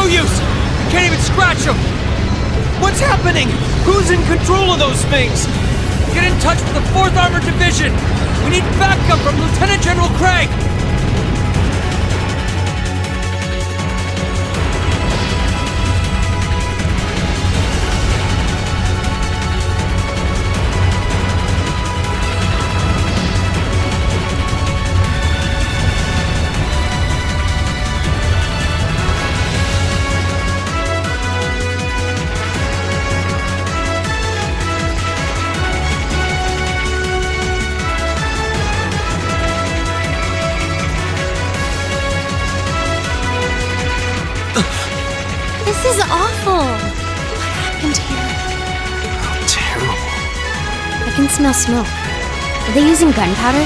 no use! Can't even scratch them! What's happening? Who's in control of those things? Get in touch with the 4th Armored Division! We need backup from Lieutenant General Craig! This is awful! What happened here? How terrible. I can smell smoke. Are they using gunpowder?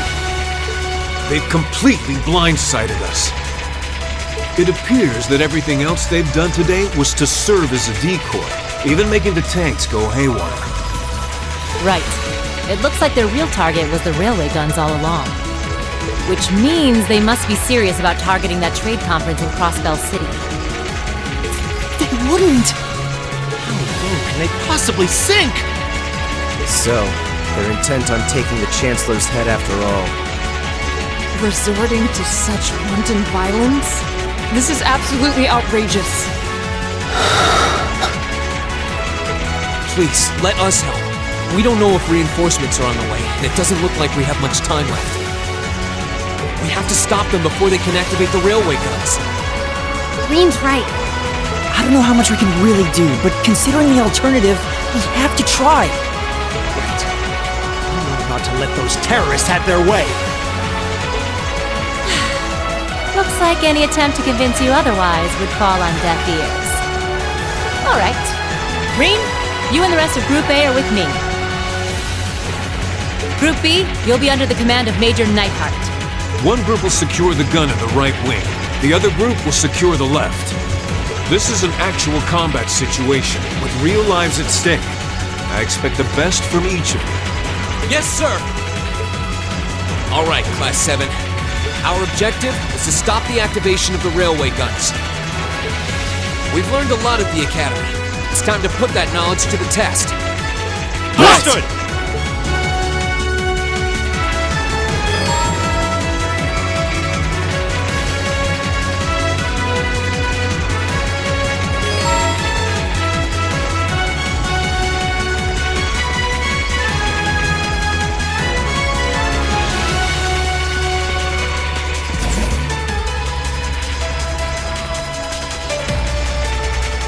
They've completely blindsided us. It appears that everything else they've done today was to serve as a decoy, even making the tanks go haywire. Right. It looks like their real target was the railway guns all along. Which means they must be serious about targeting that trade conference in Crossbell City. They wouldn't! How low can they possibly sink? So, they're intent on taking the Chancellor's head after all. Resorting to such wanton violence? This is absolutely outrageous. Please, let us help. We don't know if reinforcements are on the way, and it doesn't look like we have much time left. We have to stop them before they can activate the railway guns. Green's right. I don't know how much we can really do, but considering the alternative, we have to try. Right. I'm not about to let those terrorists have their way. Looks like any attempt to convince you otherwise would fall on deaf ears. Alright. Green, you and the rest of Group A are with me. Group B, you'll be under the command of Major Neidhart. One group will secure the gun in the right wing. The other group will secure the left. This is an actual combat situation, with real lives at stake. I expect the best from each of you. Yes, sir! All right, Class 7. Our objective is to stop the activation of the railway guns. We've learned a lot at the Academy. It's time to put that knowledge to the test. Understood!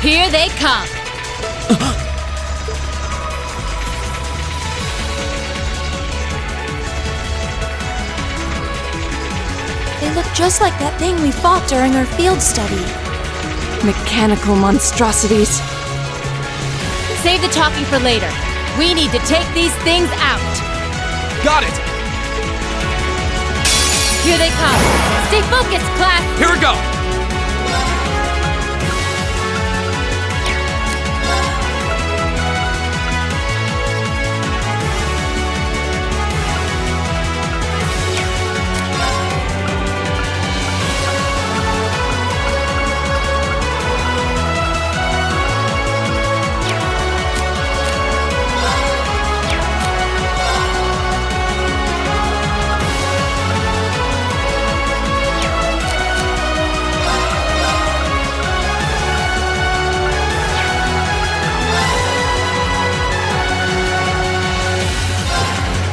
Here they come! They look just like that thing we fought during our field study. Mechanical monstrosities. Save the talking for later. We need to take these things out. Got it! Here they come. Stay focused, class! Here we go!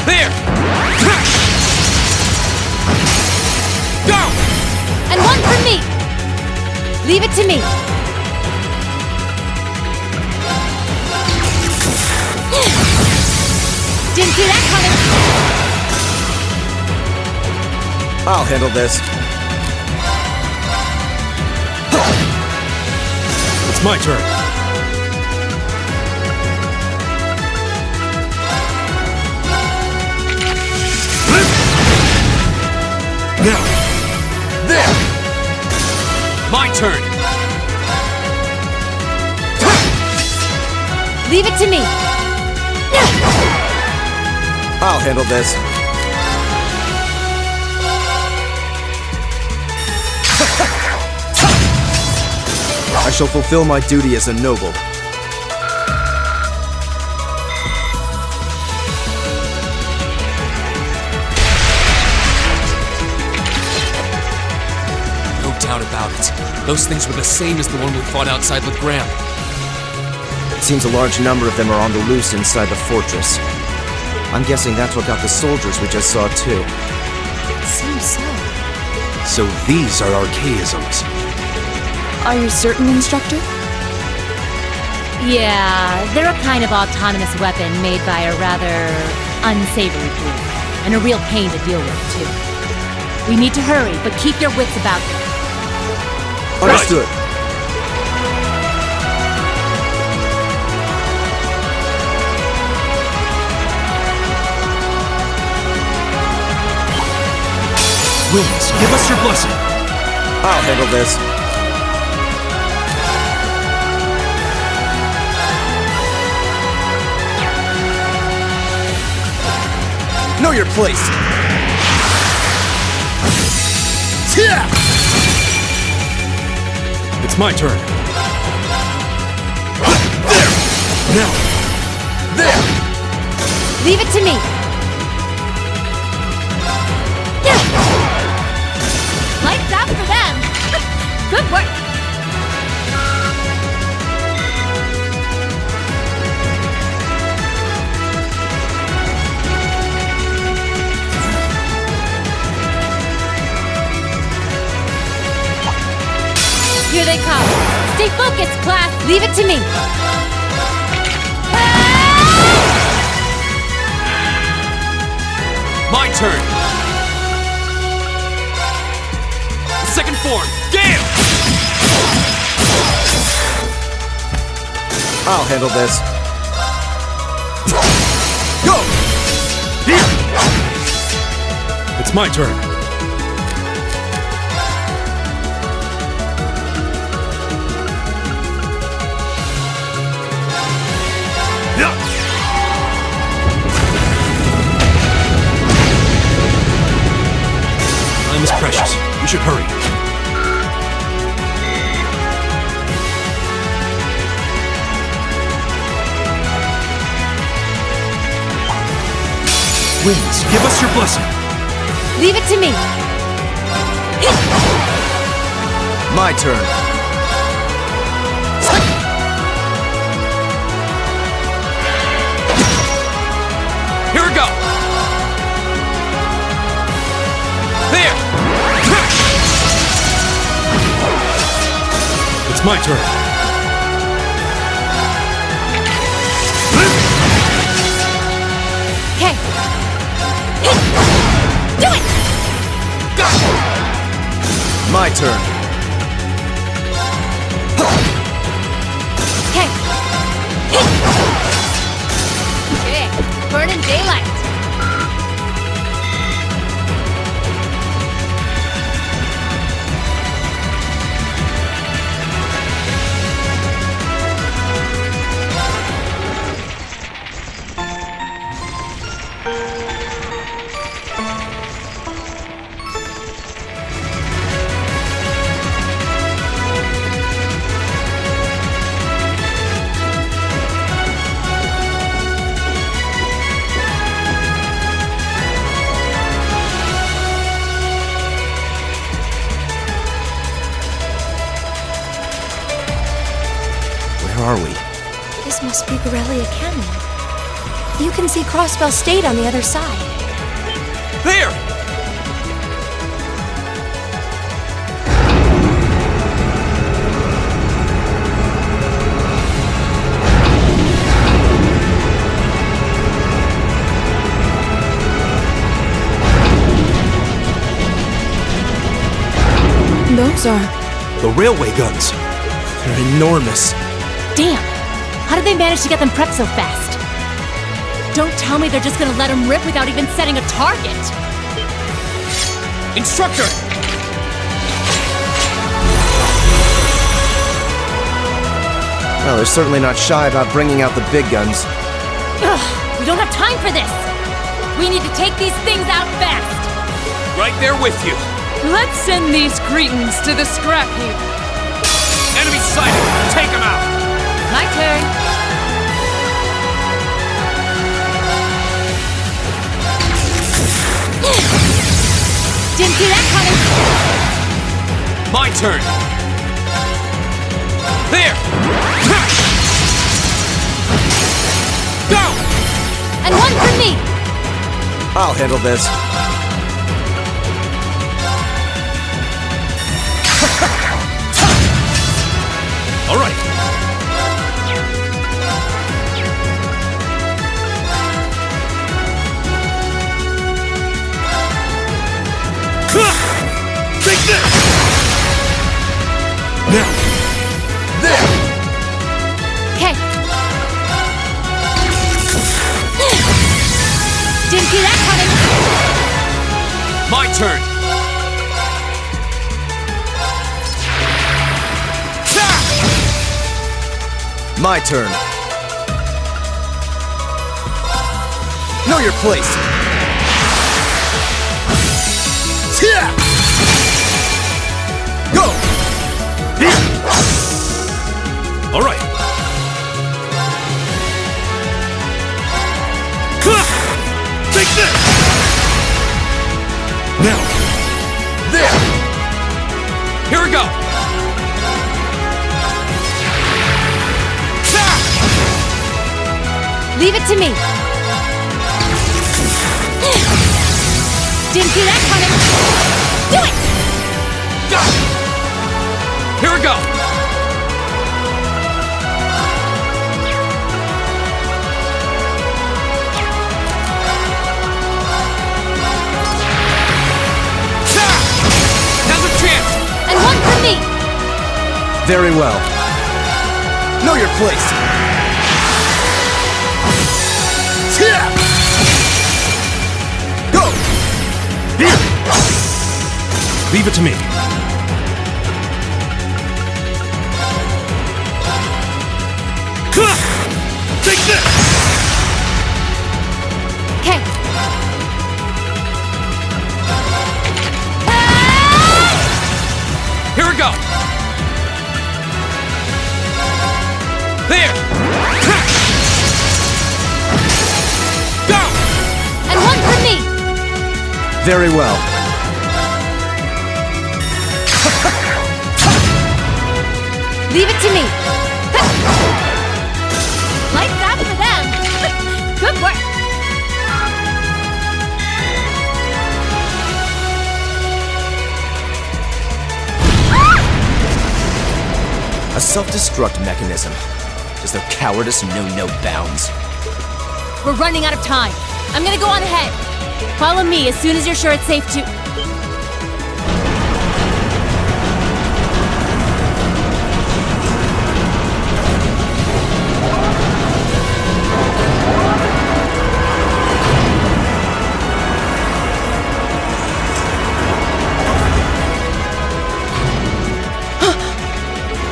There! Go! And one for me! Leave it to me. Didn't see that coming! I'll handle this. It's my turn. Now! There! My turn! Leave it to me. I'll handle this. I shall fulfill my duty as a noble. No doubt about it. Those things were the same as the one we fought outside Legram. It seems a large number of them are on the loose inside the fortress. I'm guessing that's what got the soldiers we just saw too. Seems so. So these are archaisms. Are you certain, Instructor? Yeah, they're a kind of autonomous weapon made by a rather unsavory group, and a real pain to deal with, too. We need to hurry, but keep your wits about you. Understood. Winds, give us your blessing. I'll handle this. Know your place. It's my turn. There! Now! There! Leave it to me! Lights out for them! Good work! Here they come. Stay focused, class. Leave it to me. My turn! Second form, Gale! I'll handle this. Go! Here! It's my turn. Time is precious. We should hurry. Winds, give us your blessing. Leave it to me. My turn. Here we go! There! It's my turn. Okay. Do it! My turn. Okay. Okay. Burning daylight. Where are we? This must be Borrelia Canyon. You can see Crossbell State on the other side. There! Those are... The railway guns. They're enormous. Damn! How did they manage to get them prepped so fast? Don't tell me they're just gonna let them rip without even setting a target! Instructor! Well, they're certainly not shy about bringing out the big guns. Ugh, we don't have time for this! We need to take these things out fast! Right there with you. Let's send these cretins to the scrap heap. Enemy sighted! Take him out! My turn. Didn't see that coming. My turn! There! Go! And one for me. I'll handle this. All right. Take this! Now! There! Okay. Didn't see that coming. My turn! My turn. Know your place. Yeah! Go! All right. Take this! Now! There! Here we go! Leave it to me. Didn't see that coming. Do it! Go! Here we go! Now's a chance! And one for me. Very well. Know your place. Yeah! Go! Here! Leave it to me. Take this! Okay. Here we go! There! Go! And one for me. Very well. Leave it to me. Lights out for them. Good work. A self-destruct mechanism. Does their cowardice know no bounds? We're running out of time. I'm gonna go on ahead. Follow me as soon as you're sure it's safe to...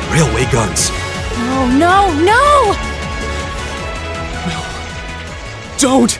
Railway guns. Oh, no, no! Don't!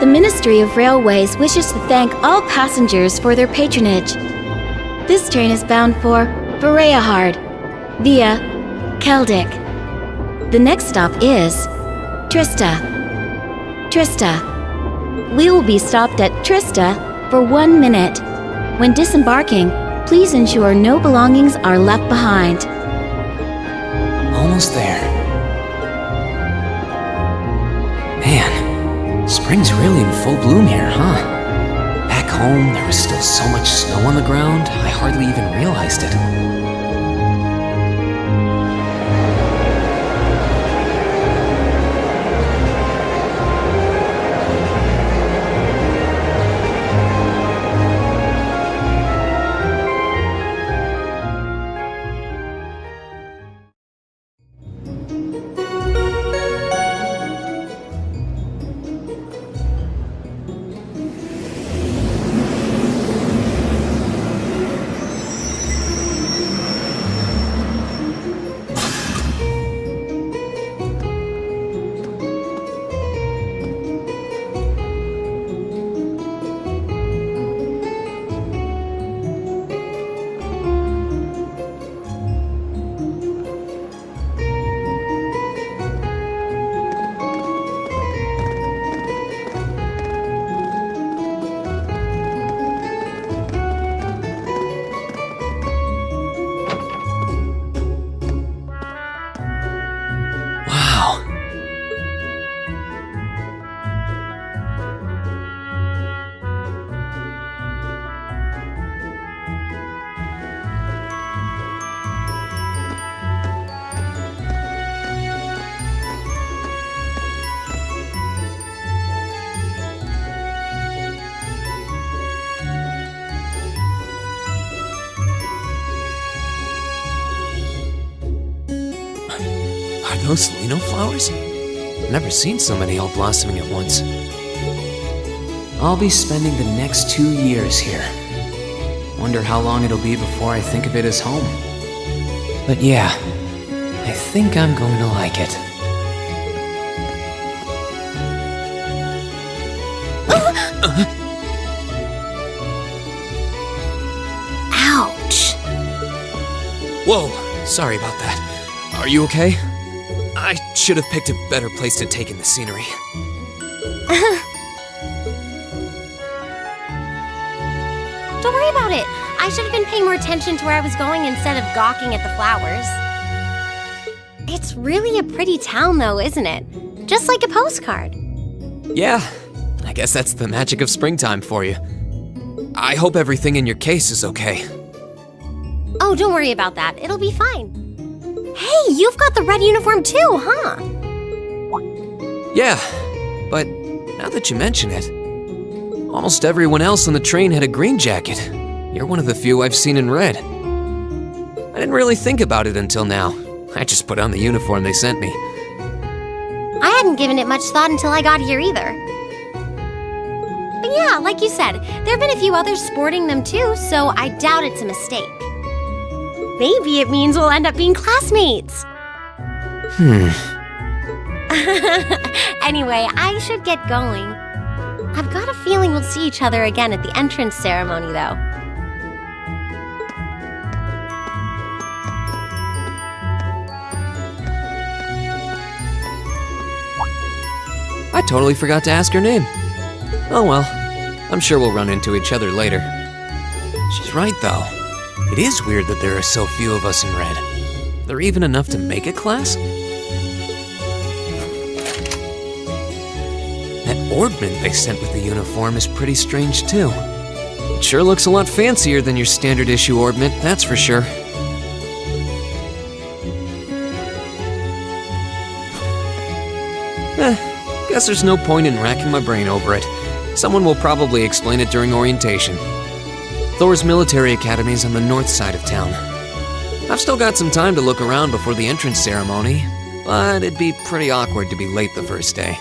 The Ministry of Railways wishes to thank all passengers for their patronage. This train is bound for Vareyahard via Keldik. The next stop is Trista. We will be stopped at Trista for 1 minute. When disembarking, please ensure no belongings are left behind. Almost there. Man, spring's really in full bloom here, huh? Back home, there was still so much snow on the ground, I hardly even realized it. Are those lino flowers? Never seen so many all blossoming at once. I'll be spending the next 2 years here. Wonder how long it'll be before I think of it as home. But yeah, I think I'm going to like it. Ouch! Whoa, sorry about that. Are you okay? I should have picked a better place to take in the scenery. Don't worry about it. I should have been paying more attention to where I was going instead of gawking at the flowers. It's really a pretty town though, isn't it? Just like a postcard. Yeah, I guess that's the magic of springtime for you. I hope everything in your case is okay. Oh, don't worry about that. It'll be fine. Hey, you've got the red uniform too, huh? Yeah, but now that you mention it, almost everyone else on the train had a green jacket. You're one of the few I've seen in red. I didn't really think about it until now. I just put on the uniform they sent me. I hadn't given it much thought until I got here either. But yeah, like you said, there have been a few others sporting them too, so I doubt it's a mistake. Maybe it means we'll end up being classmates. Anyway, I should get going. I've got a feeling we'll see each other again at the entrance ceremony, though. I totally forgot to ask her name. Oh well, I'm sure we'll run into each other later. She's right, though. It is weird that there are so few of us in red. Are there even enough to make a class? That ornament they sent with the uniform is pretty strange, too. It sure looks a lot fancier than your standard issue ornament, that's for sure. Guess there's no point in racking my brain over it. Someone will probably explain it during orientation. Thors Military Academy is on the north side of town. I've still got some time to look around before the entrance ceremony, but it'd be pretty awkward to be late the first day.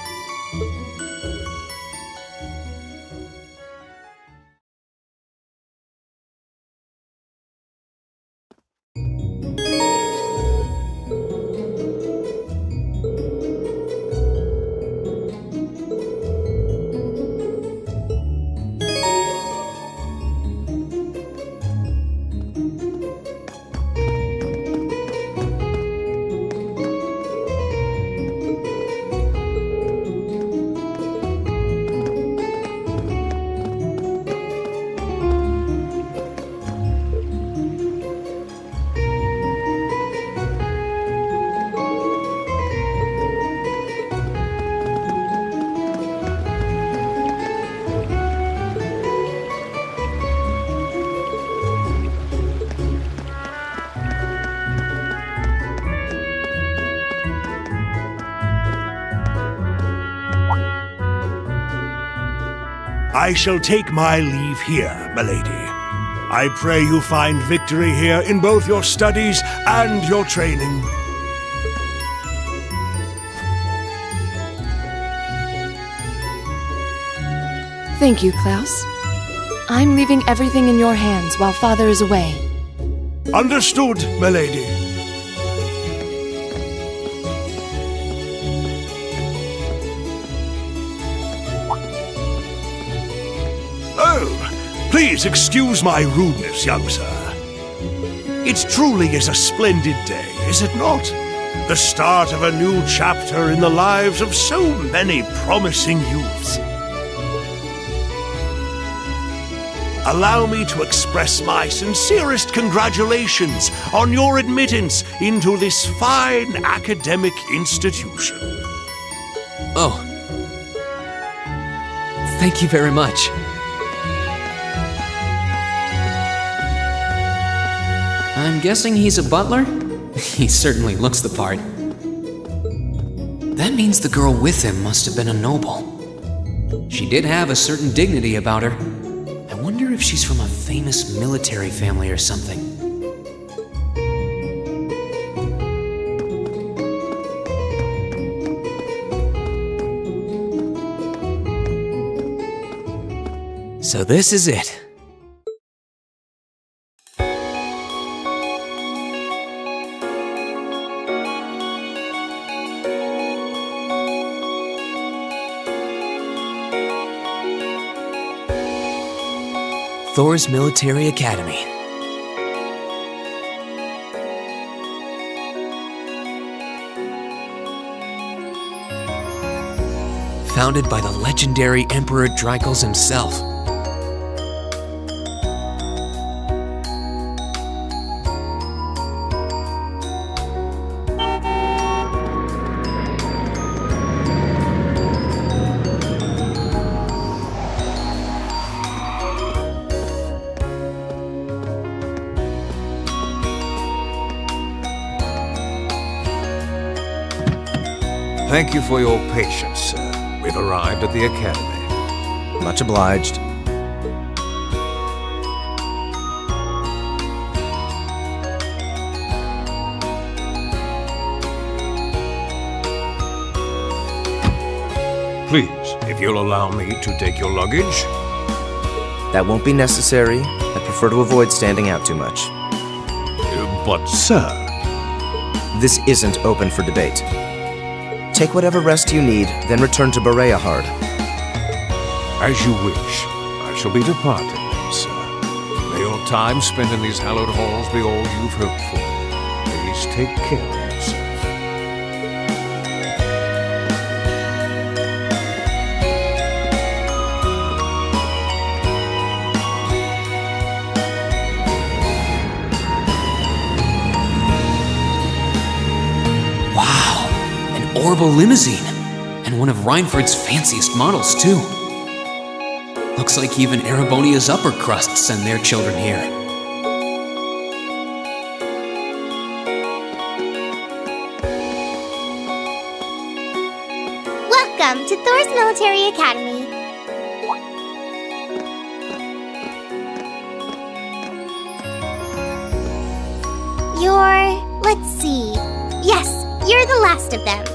I shall take my leave here, milady. I pray you find victory here in both your studies and your training. Thank you, Klaus. I'm leaving everything in your hands while Father is away. Understood, milady. Oh, please excuse my rudeness, young sir. It truly is a splendid day, is it not? The start of a new chapter in the lives of so many promising youths. Allow me to express my sincerest congratulations on your admittance into this fine academic institution. Oh. Thank you very much. I'm guessing he's a butler? He certainly looks the part. That means the girl with him must have been a noble. She did have a certain dignity about her. I wonder if she's from a famous military family or something. So this is it. Thors Military Academy. Founded by the legendary Emperor Dreikels himself. Thank you for your patience, sir. We've arrived at the academy. Much obliged. Please, if you'll allow me to take your luggage. That won't be necessary. I prefer to avoid standing out too much. But, sir... This isn't open for debate. Take whatever rest you need, then return to Bereahard. As you wish. I shall be departing then, sir. May your time spent in these hallowed halls be all you've hoped for. Please take care of yourself. Orbital limousine, and one of Reinford's fanciest models, too. Looks like even Erebonia's upper crust send their children here. Welcome to Thors Military Academy. Let's see. Yes, you're the last of them.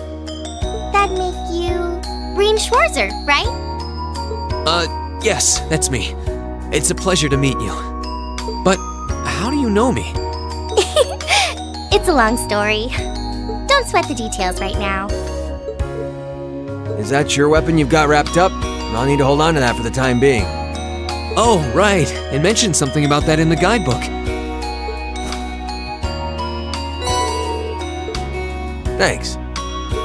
That'd make you Breen Schwarzer, right? Yes, that's me. It's a pleasure to meet you. But how do you know me? It's a long story. Don't sweat the details right now. Is that your weapon you've got wrapped up? I'll need to hold on to that for the time being. Oh, right. It mentioned something about that in the guidebook. Thanks.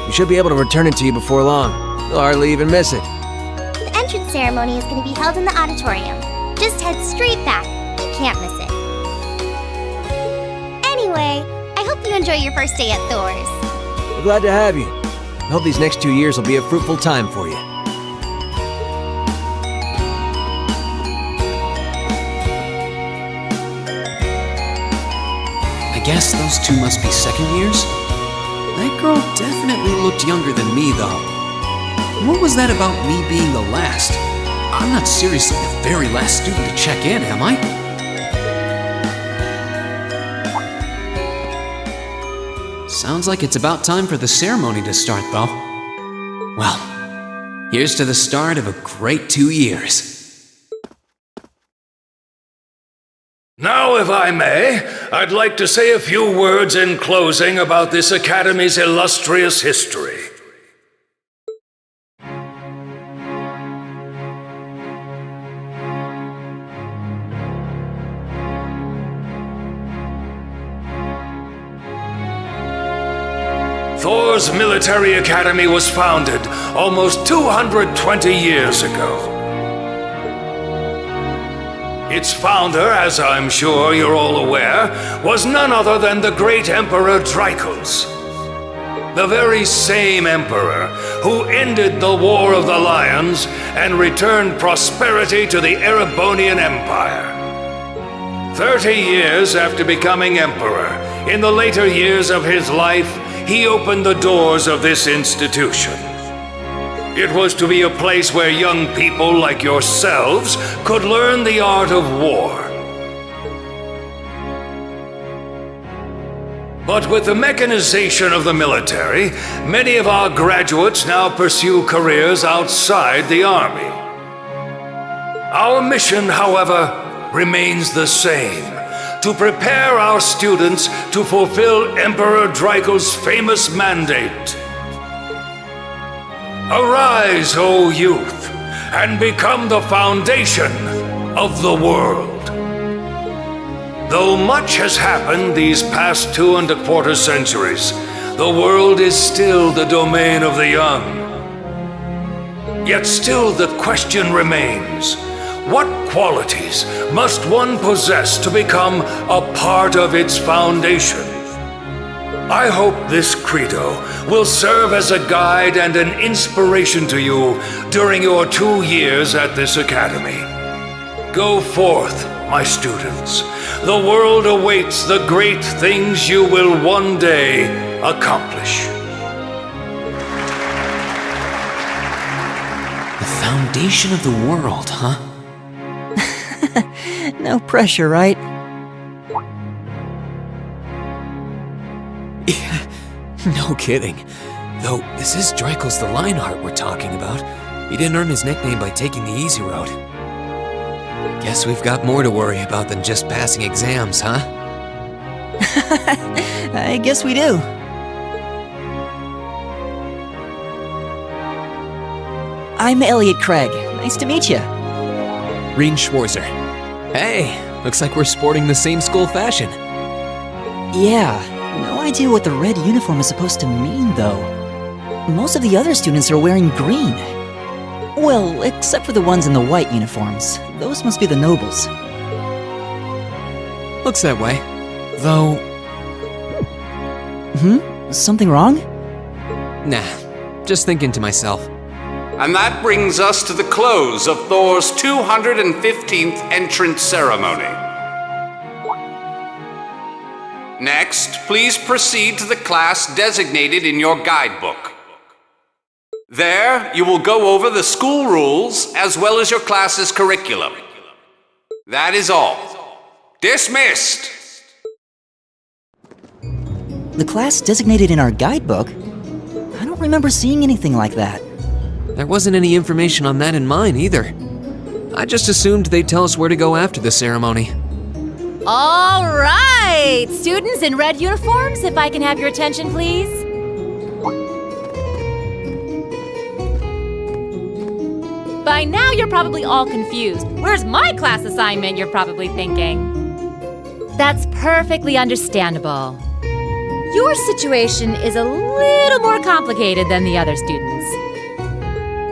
We should be able to return it to you before long. You'll hardly even miss it. The entrance ceremony is going to be held in the auditorium. Just head straight back. You can't miss it. Anyway, I hope you enjoy your first day at Thors. We're glad to have you. I hope these next 2 years will be a fruitful time for you. I guess those two must be second years? That girl definitely looked younger than me, though. What was that about me being the last? I'm not seriously the very last student to check in, am I? Sounds like it's about time for the ceremony to start, though. Well, here's to the start of a great 2 years. Now, if I may, I'd like to say a few words in closing about this Academy's illustrious history. Thors Military Academy was founded almost 220 years ago. Its founder, as I'm sure you're all aware, was none other than the great Emperor Drykos. The very same emperor who ended the War of the Lions and returned prosperity to the Erebonian Empire. 30 years after becoming emperor, in the later years of his life, he opened the doors of this institution. It was to be a place where young people like yourselves could learn the art of war. But with the mechanization of the military, many of our graduates now pursue careers outside the army. Our mission, however, remains the same: to prepare our students to fulfill Emperor Drykos' famous mandate. Arise, O youth, and become the foundation of the world. Though much has happened these past 2¼ centuries, the world is still the domain of the young. Yet still the question remains: what qualities must one possess to become a part of its foundation? I hope this credo will serve as a guide and an inspiration to you during your 2 years at this academy. Go forth, my students. The world awaits the great things you will one day accomplish. The foundation of the world, huh? No pressure, right? No kidding. Though, this is Drykos the Lionheart we're talking about. He didn't earn his nickname by taking the easy road. Guess we've got more to worry about than just passing exams, huh? I guess we do. I'm Elliot Craig. Nice to meet you. Reen Schwarzer. Hey, looks like we're sporting the same school fashion. Yeah, no idea what the red uniform is supposed to mean, though. Most of the other students are wearing green. Well, except for the ones in the white uniforms. Those must be the nobles. Looks that way. Though... Something wrong? Nah, just thinking to myself. And that brings us to the close of Thor's 215th entrance ceremony. Next, please proceed to the class designated in your guidebook. There, you will go over the school rules as well as your class's curriculum. That is all. Dismissed! The class designated in our guidebook? I don't remember seeing anything like that. There wasn't any information on that in mine either. I just assumed they'd tell us where to go after the ceremony. All right! Students in red uniforms, if I can have your attention, please. By now, you're probably all confused. Where's my class assignment, you're probably thinking. That's perfectly understandable. Your situation is a little more complicated than the other students.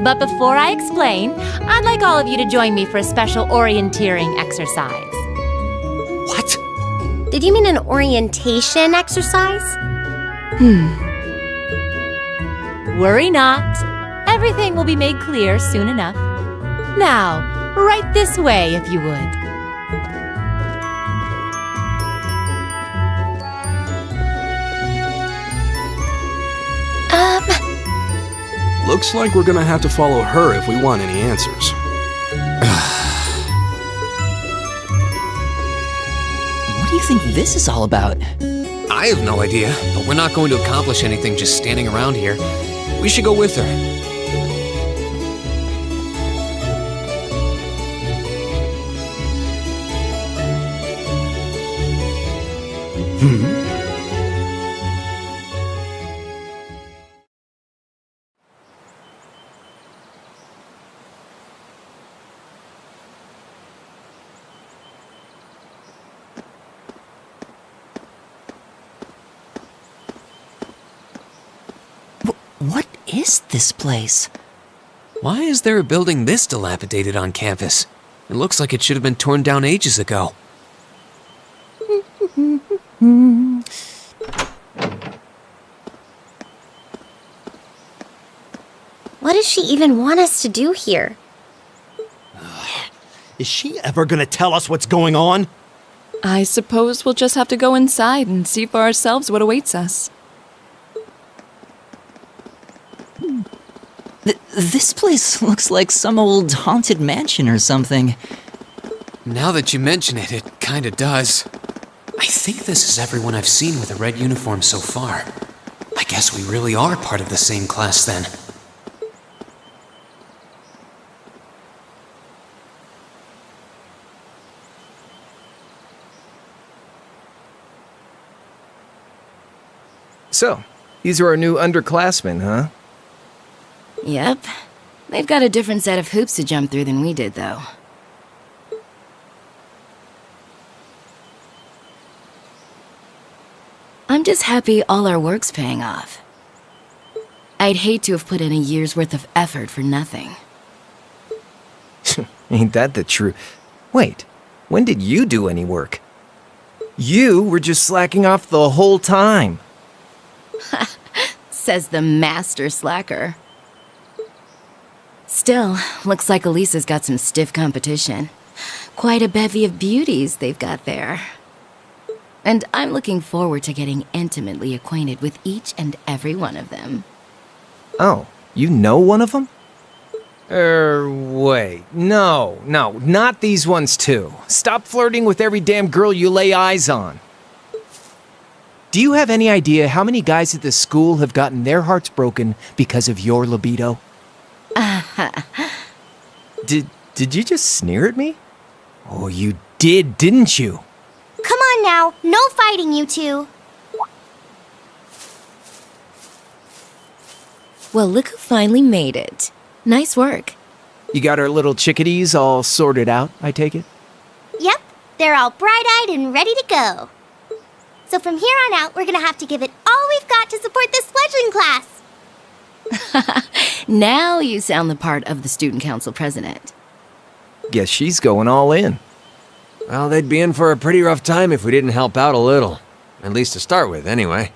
But before I explain, I'd like all of you to join me for a special orienteering exercise. What? Did you mean an orientation exercise? Worry not. Everything will be made clear soon enough. Now, right this way, if you would. Looks like we're gonna have to follow her if we want any answers. What do you think this is all about? I have no idea, but we're not going to accomplish anything just standing around here. We should go with her. What is this place? Why is there a building this dilapidated on campus? It looks like it should have been torn down ages ago. What does she even want us to do here? Is she ever gonna tell us what's going on? I suppose we'll just have to go inside and see for ourselves what awaits us. This place looks like some old haunted mansion or something. Now that you mention it, it kinda does. I think this is everyone I've seen with a red uniform so far. I guess we really are part of the same class then. So, these are our new underclassmen, huh? Yep. They've got a different set of hoops to jump through than we did, though. I'm just happy all our work's paying off. I'd hate to have put in a year's worth of effort for nothing. Ain't that the truth? Wait, when did you do any work? You were just slacking off the whole time. Says the master slacker. Still, looks like Elisa's got some stiff competition. Quite a bevy of beauties they've got there. And I'm looking forward to getting intimately acquainted with each and every one of them. Oh, you know one of them? Wait. No, not these ones too. Stop flirting with every damn girl you lay eyes on. Do you have any idea how many guys at this school have gotten their hearts broken because of your libido? Did you just sneer at me? Oh, you did, didn't you? Come on now, no fighting, you two. Well, look who finally made it. Nice work. You got our little chickadees all sorted out, I take it? Yep, they're all bright-eyed and ready to go. So from here on out, we're gonna have to give it all we've got to support this fledgling class. Now you sound the part of the student council president. Guess she's going all in. Well, they'd be in for a pretty rough time if we didn't help out a little. At least to start with, anyway.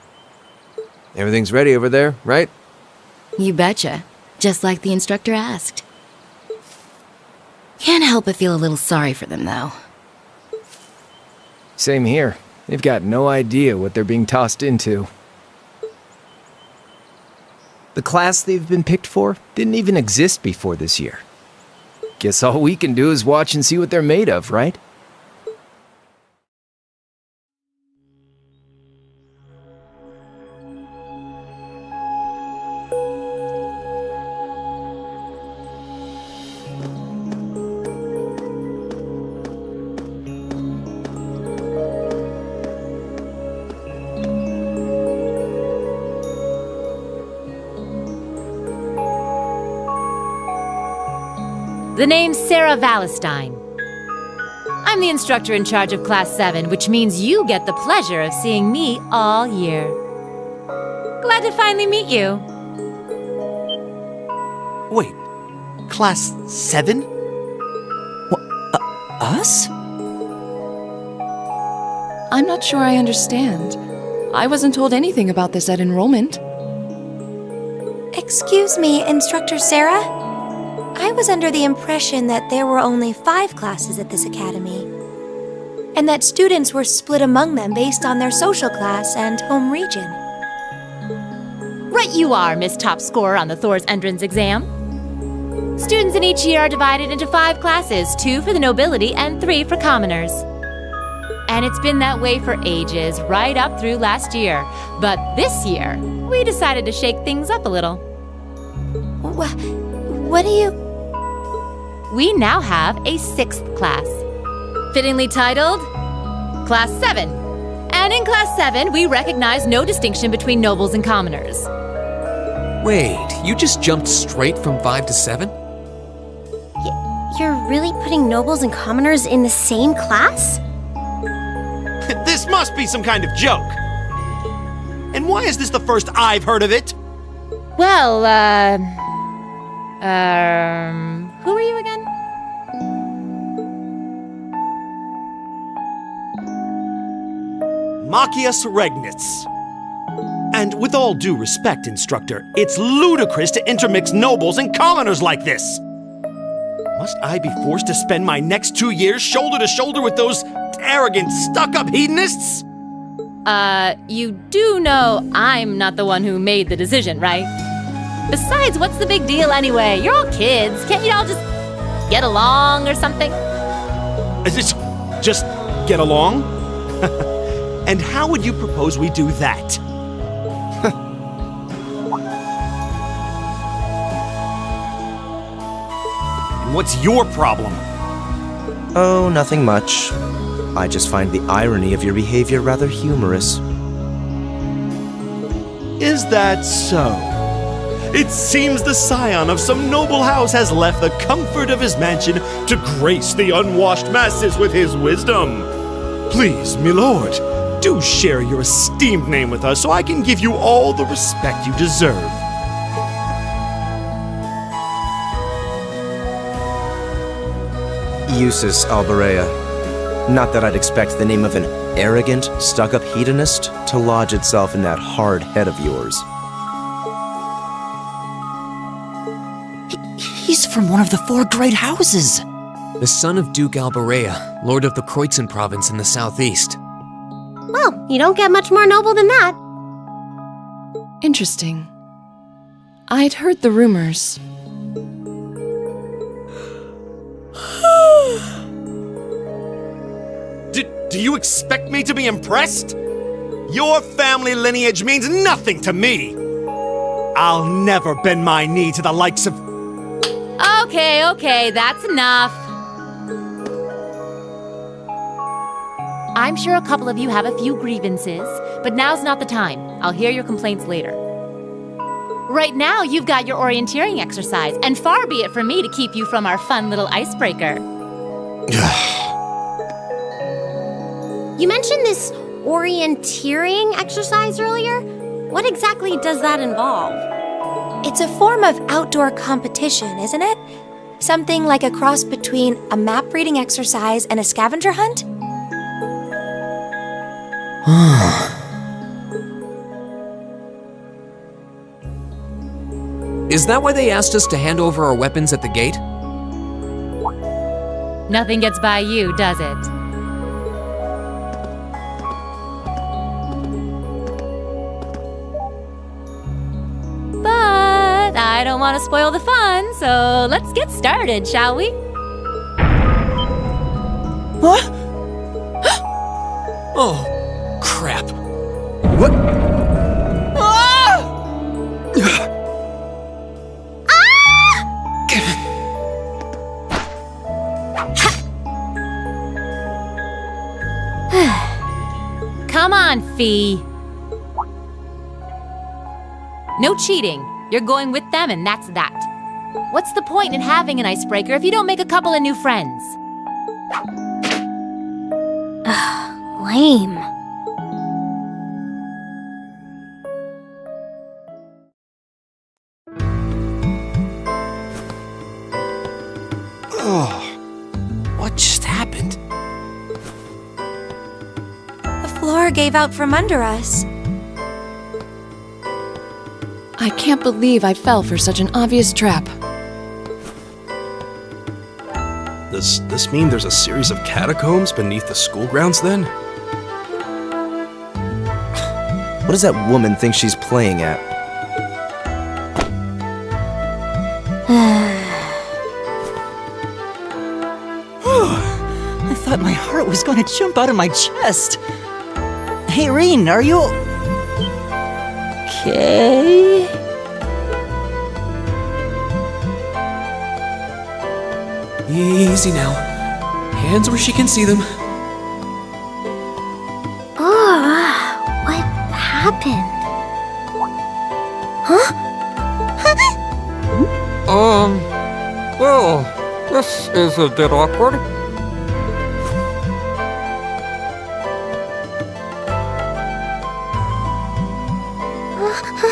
Everything's ready over there, right? You betcha. Just like the instructor asked. Can't help but feel a little sorry for them, though. Same here. They've got no idea what they're being tossed into. The class they've been picked for didn't even exist before this year. Guess all we can do is watch and see what they're made of, right? The name's Sarah Valestine. I'm the instructor in charge of Class 7, which means you get the pleasure of seeing me all year. Glad to finally meet you. Wait, Class 7? Us? I'm not sure I understand. I wasn't told anything about this at enrollment. Excuse me, Instructor Sarah? I was under the impression that there were only 5 classes at this academy, and that students were split among them based on their social class and home region. Right you are, Miss Top Scorer on the Thors entrance exam. Students in each year are divided into 5 classes, 2 for the nobility and 3 for commoners. And it's been that way for ages, right up through last year. But this year, we decided to shake things up a little. What do you... We now have a 6th class, fittingly titled Class 7. And in Class 7, we recognize no distinction between nobles and commoners. Wait, you just jumped straight from 5 to 7? You're really putting nobles and commoners in the same class? This must be some kind of joke. And why is this the first I've heard of it? Well, who are you again? Machias Regnitz. And with all due respect, instructor, it's ludicrous to intermix nobles and commoners like this. Must I be forced to spend my next 2 years shoulder to shoulder with those arrogant, stuck-up hedonists? You do know I'm not the one who made the decision, right? Besides, what's the big deal anyway? You're all kids. Can't you all just get along or something? Just get along? And how would you propose we do that? And what's your problem? Oh, nothing much. I just find the irony of your behavior rather humorous. Is that so? It seems the scion of some noble house has left the comfort of his mansion to grace the unwashed masses with his wisdom. Please, my lord, do share your esteemed name with us so I can give you all the respect you deserve. Usus Alberea. Not that I'd expect the name of an arrogant, stuck-up hedonist to lodge itself in that hard head of yours. He's from one of the 4 great houses. The son of Duke Alberea, lord of the Kreutzen province in the southeast. Well, you don't get much more noble than that. Interesting. I'd heard the rumors. Do you expect me to be impressed? Your family lineage means nothing to me. I'll never bend my knee to the likes of... Okay, that's enough. I'm sure a couple of you have a few grievances, but now's not the time. I'll hear your complaints later. Right now, you've got your orienteering exercise, and far be it from me to keep you from our fun little icebreaker. You mentioned this orienteering exercise earlier. What exactly does that involve? It's a form of outdoor competition, isn't it? Something like a cross between a map-reading exercise and a scavenger hunt? Is that why they asked us to hand over our weapons at the gate? Nothing gets by you, does it? But I don't want to spoil the fun, so let's get started, shall we? What? Oh, crap. What? Come on, Fee. No cheating. You're going with them, and that's that. What's the point in having an icebreaker if you don't make a couple of new friends? Lame. What just happened? The floor gave out from under us. I can't believe I fell for such an obvious trap. Does this mean there's a series of catacombs beneath the school grounds then? What does that woman think she's playing at? heart was going to jump out of my chest. Hey, Reen, are you... okay? Easy now. Hands where she can see them. What happened? Huh? Well, this is a bit awkward.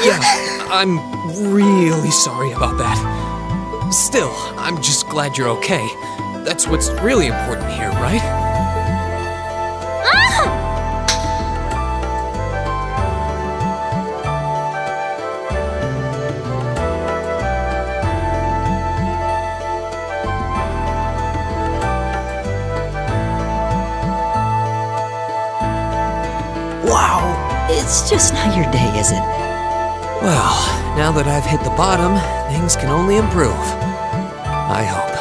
Yeah, I'm really sorry about that. Still, I'm just glad you're okay. That's what's really important here, right? Wow, it's just not your day, is it? Well, now that I've hit the bottom, things can only improve. I hope.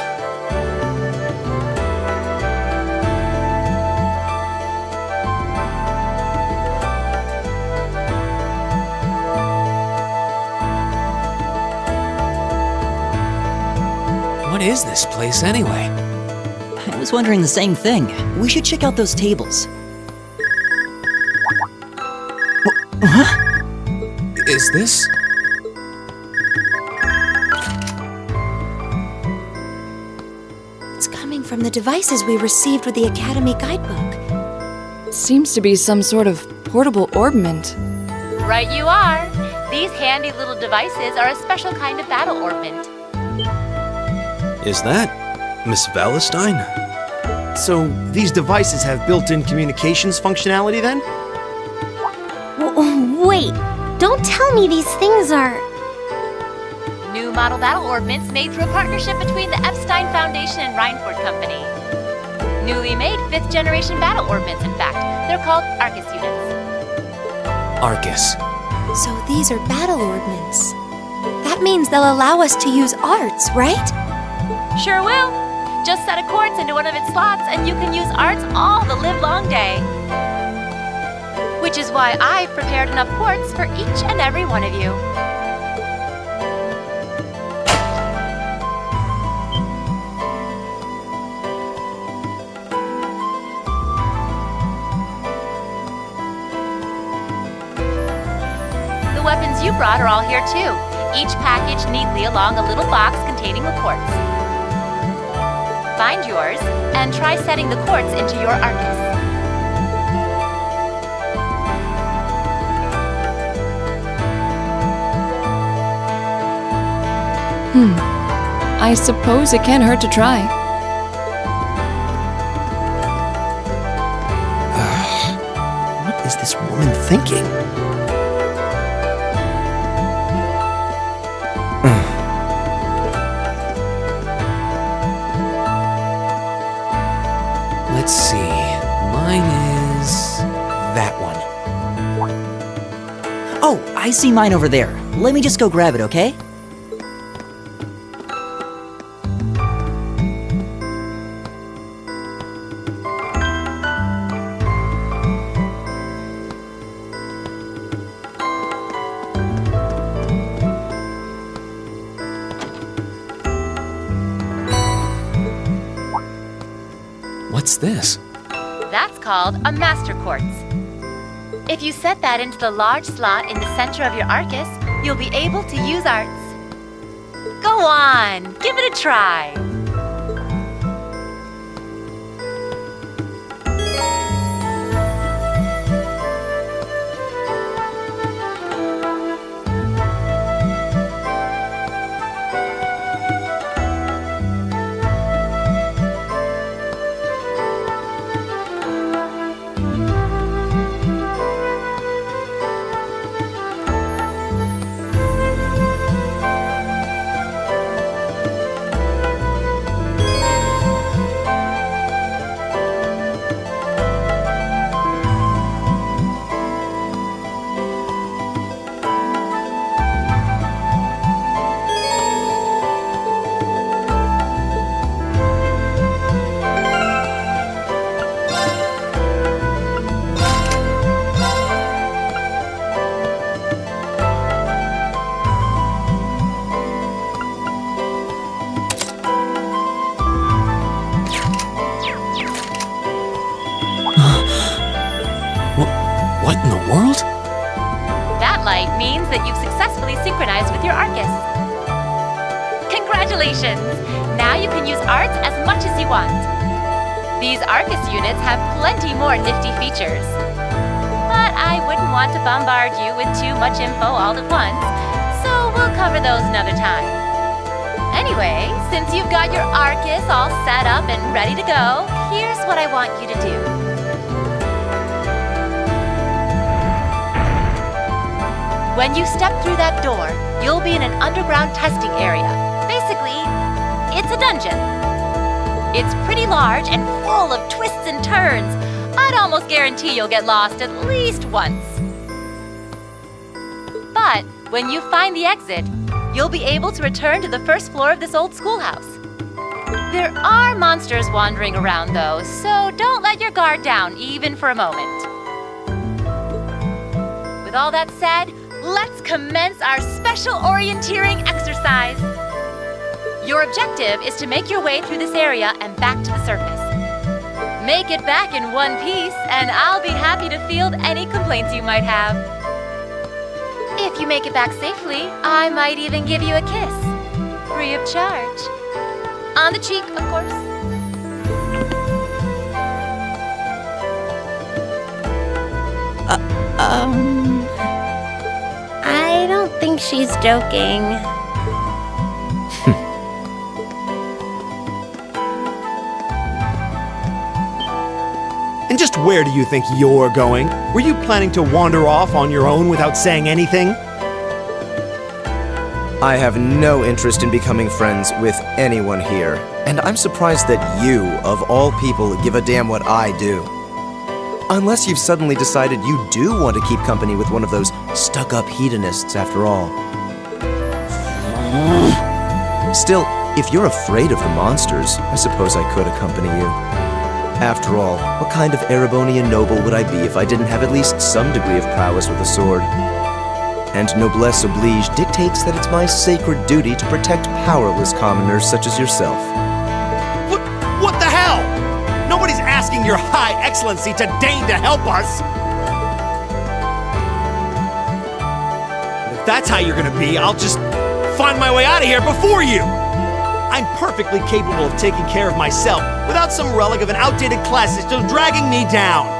What is this place anyway? I was wondering the same thing. We should check out those tables. Huh? Is this? It's coming from the devices we received with the Academy guidebook. Seems to be some sort of portable orbment. Right you are. These handy little devices are a special kind of battle orbment. Is that Miss Valestine? So, these devices have built-in communications functionality then? Wait, don't tell me these things are... New model battle orbments made through a partnership between the Epstein Foundation and Reinford Company. Newly made 5th generation battle orbments, in fact. They're called Arcus units. Arcus. So these are battle orbments. That means they'll allow us to use arts, right? Sure will. Just set a quartz into one of its slots and you can use arts all the livelong day. Which is why I've prepared enough quartz for each and every one of you. The weapons you brought are all here too, each packaged neatly along a little box containing the quartz. Find yours and try setting the quartz into your Arcus. I suppose it can't hurt to try. What is this woman thinking? Let's see. Mine is that one. Oh, I see mine over there. Let me just go grab it, okay? What's this? That's called a master quartz. If you set that into the large slot in the center of your Arcus, you'll be able to use arts. Go on, give it a try. world? That light means that you've successfully synchronized with your Arcus. Congratulations! Now you can use arts as much as you want. These Arcus units have plenty more nifty features. But I wouldn't want to bombard you with too much info all at once, so we'll cover those another time. Anyway, since you've got your Arcus all set up and ready to go, here's what I want you to do. When you step through that door, you'll be in an underground testing area. Basically, it's a dungeon. It's pretty large and full of twists and turns. I'd almost guarantee you'll get lost at least once. But when you find the exit, you'll be able to return to the first floor of this old schoolhouse. There are monsters wandering around though, so don't let your guard down even for a moment. With all that said, let's commence our special orienteering exercise. Your objective is to make your way through this area and back to the surface. Make it back in one piece, and I'll be happy to field any complaints you might have. If you make it back safely, I might even give you a kiss. Free of charge. On the cheek, of course. I don't think she's joking. And just where do you think you're going? Were you planning to wander off on your own without saying anything? I have no interest in becoming friends with anyone here, and I'm surprised that you, of all people, give a damn what I do. Unless you've suddenly decided you do want to keep company with one of those stuck-up hedonists after all. Still, if you're afraid of the monsters, I suppose I could accompany you. After all, what kind of Erebonian noble would I be if I didn't have at least some degree of prowess with a sword? And noblesse oblige dictates that it's my sacred duty to protect powerless commoners such as yourself. What the hell? Nobody's asking your High Excellency to deign to help us! If that's how you're gonna be, I'll just find my way out of here before you! I'm perfectly capable of taking care of myself without some relic of an outdated class system dragging me down!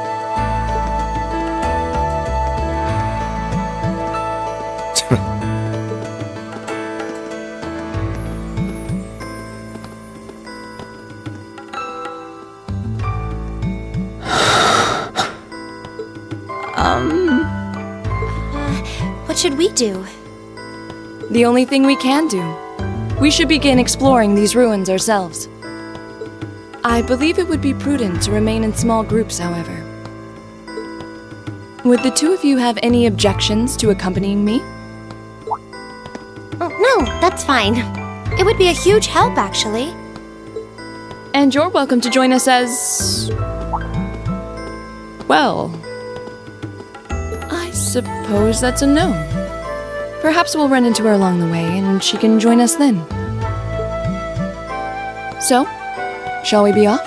What should we do? The only thing we can do. We should begin exploring these ruins ourselves. I believe it would be prudent to remain in small groups, however. Would the two of you have any objections to accompanying me? Oh, no, that's fine. It would be a huge help, actually. And you're welcome to join us as... well... I suppose that's a no. Perhaps we'll run into her along the way, and she can join us then. So, shall we be off?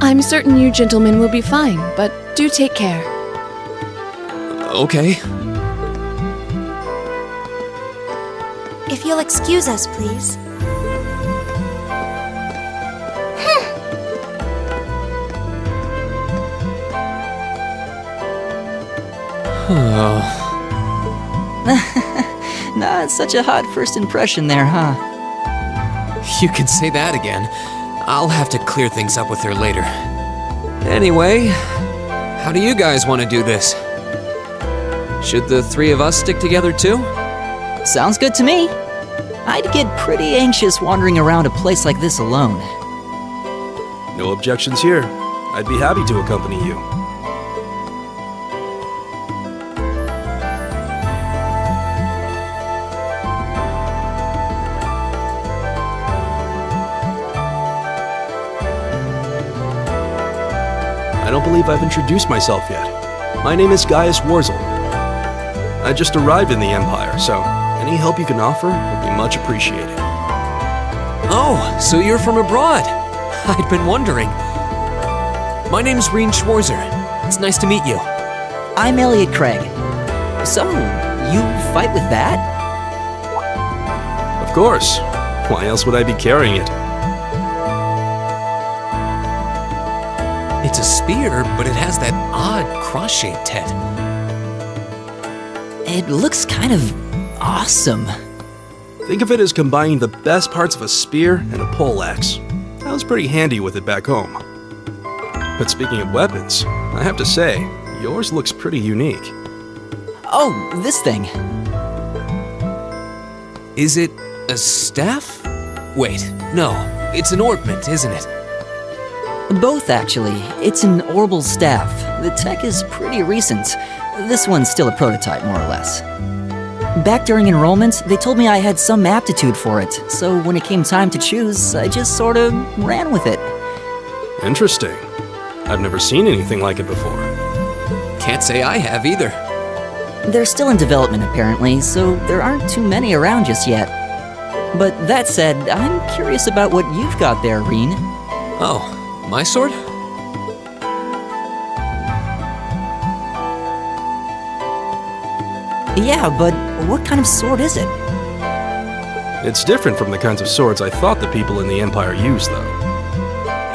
I'm certain you gentlemen will be fine, but do take care. Okay. If you'll excuse us, please. Not such a hot first impression there, huh? You can say that again. I'll have to clear things up with her later. Anyway, how do you guys want to do this? Should the three of us stick together too? Sounds good to me. I'd get pretty anxious wandering around a place like this alone. No objections here. I'd be happy to accompany you. I don't believe I've introduced myself yet. My name is Gaius Warzel. I just arrived in the Empire, so any help you can offer would be much appreciated. Oh, so you're from abroad. I'd been wondering. My name's Reen Schwarzer. It's nice to meet you. I'm Elliot Craig. So, you fight with that? Of course. Why else would I be carrying it? It's a spear, but it has that odd cross-shaped head. It looks kind of awesome. Think of it as combining the best parts of a spear and a poleaxe. I was pretty handy with it back home. But speaking of weapons, I have to say, yours looks pretty unique. Oh, this thing. Is it a staff? Wait, no, it's an ornament, isn't it? Both, actually. It's an orbital staff. The tech is pretty recent. This one's still a prototype, more or less. Back during enrollment, they told me I had some aptitude for it, so when it came time to choose, I just sort of ran with it. Interesting. I've never seen anything like it before. Can't say I have either. They're still in development, apparently, so there aren't too many around just yet. But that said, I'm curious about what you've got there, Reen. Oh, my sword? Yeah, but what kind of sword is it? It's different from the kinds of swords I thought the people in the Empire used, though.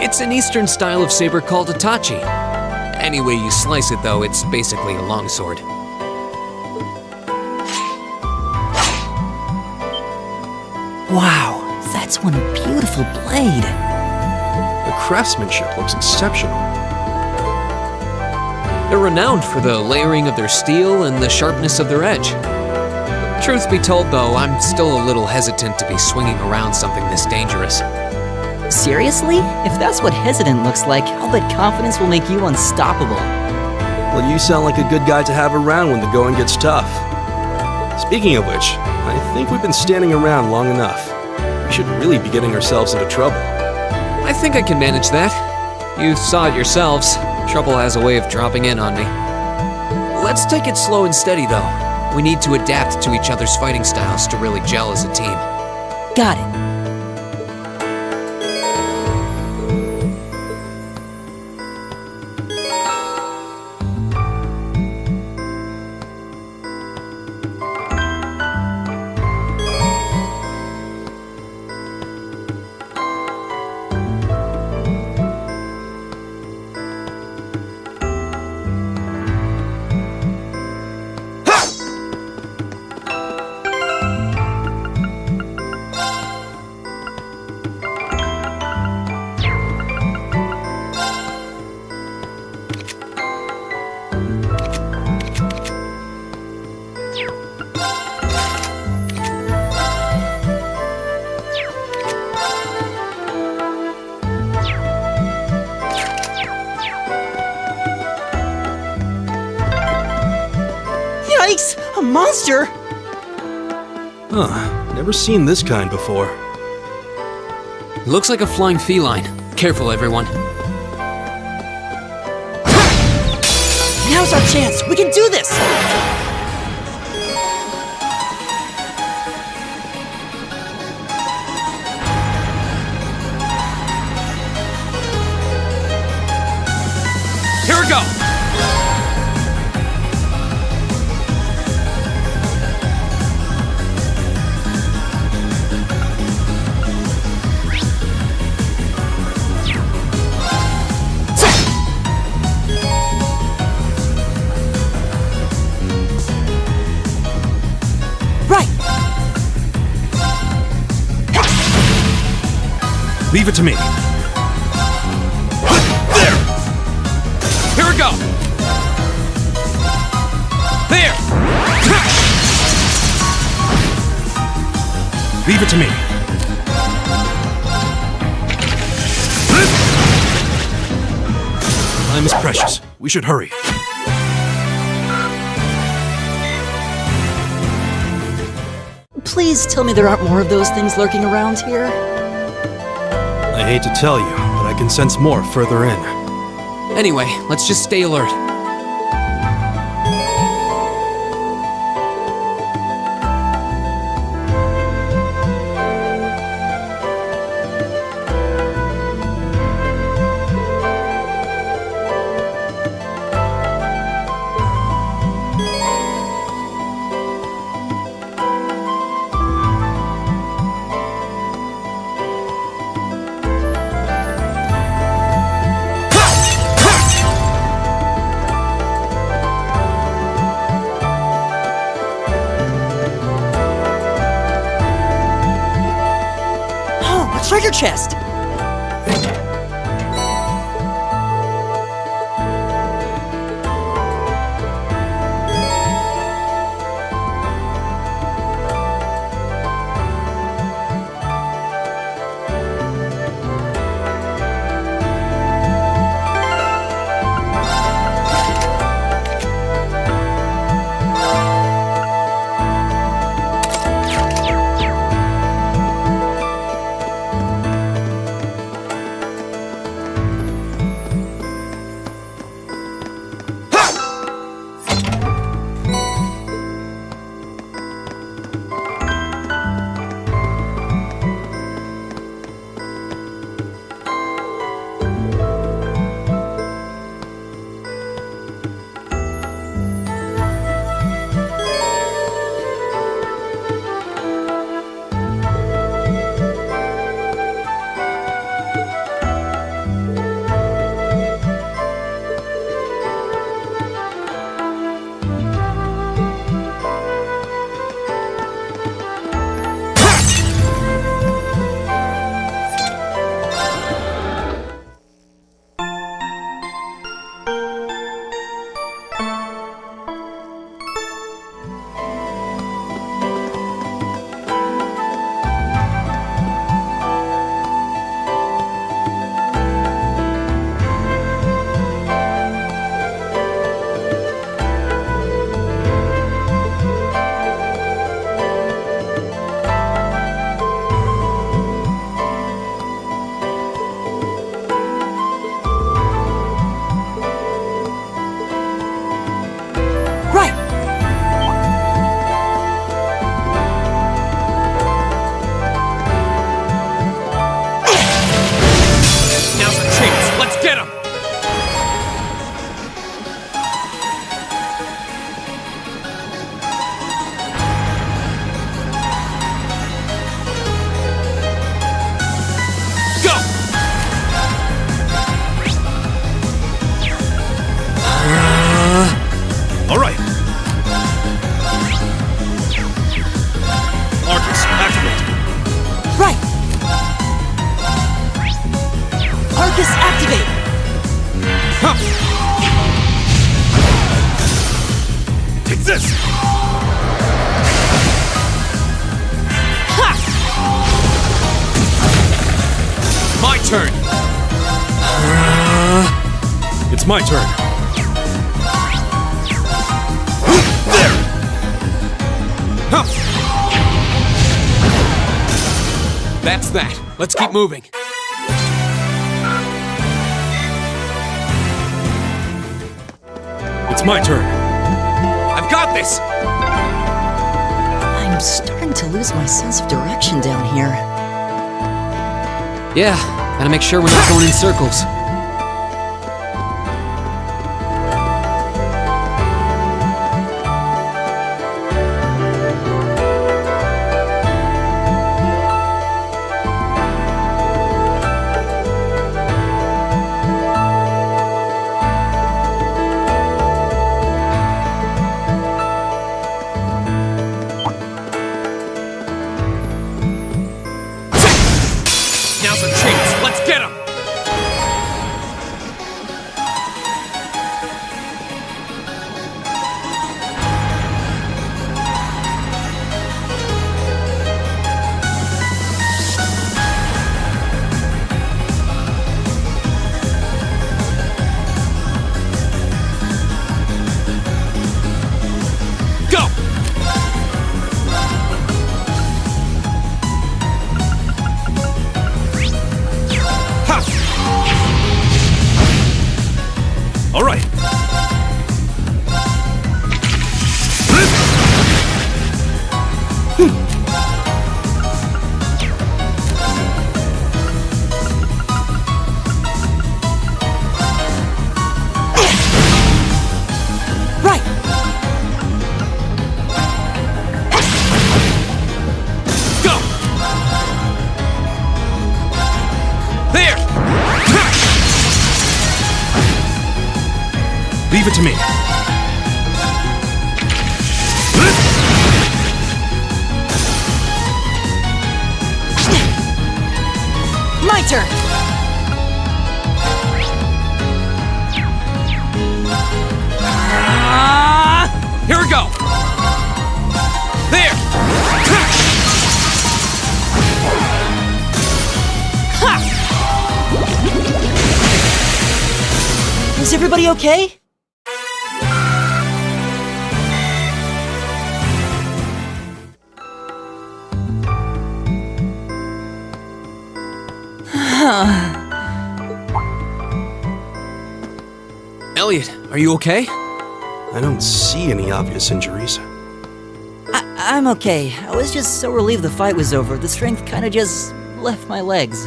It's an Eastern style of saber called a tachi. Any way you slice it, though, it's basically a longsword. Wow, that's one beautiful blade. The craftsmanship looks exceptional. They're renowned for the layering of their steel and the sharpness of their edge. Truth be told, though, I'm still a little hesitant to be swinging around something this dangerous. Seriously? If that's what hesitant looks like, I'll bet confidence will make you unstoppable. Well, you sound like a good guy to have around when the going gets tough. Speaking of which, I think we've been standing around long enough. We should really be getting ourselves into trouble. I think I can manage that. You saw it yourselves. Trouble has a way of dropping in on me. Let's take it slow and steady, though. We need to adapt to each other's fighting styles to really gel as a team. Got it. Yikes! A monster! Huh, never seen this kind before. Looks like a flying feline. Careful, everyone. Now's our chance! We can do this! Here we go! Leave it to me. There! Here we go! There! Leave it to me. Time is precious. We should hurry. Please tell me there aren't more of those things lurking around here. I hate to tell you, but I can sense more further in. Anyway, let's just stay alert. treasure chest! It's my turn. There! Huh. That's that. Let's keep moving. It's my turn. I've got this! I'm starting to lose my sense of direction down here. Yeah, gotta make sure we're not going in circles. Now's our chance. Let's get him! Go! All right. Right. Go! There! Leave it to me. turn. Here we go! There! Is everybody okay? Elliot, are you okay? I don't see any obvious injuries. I'm okay. I was just so relieved the fight was over, the strength kinda just left my legs.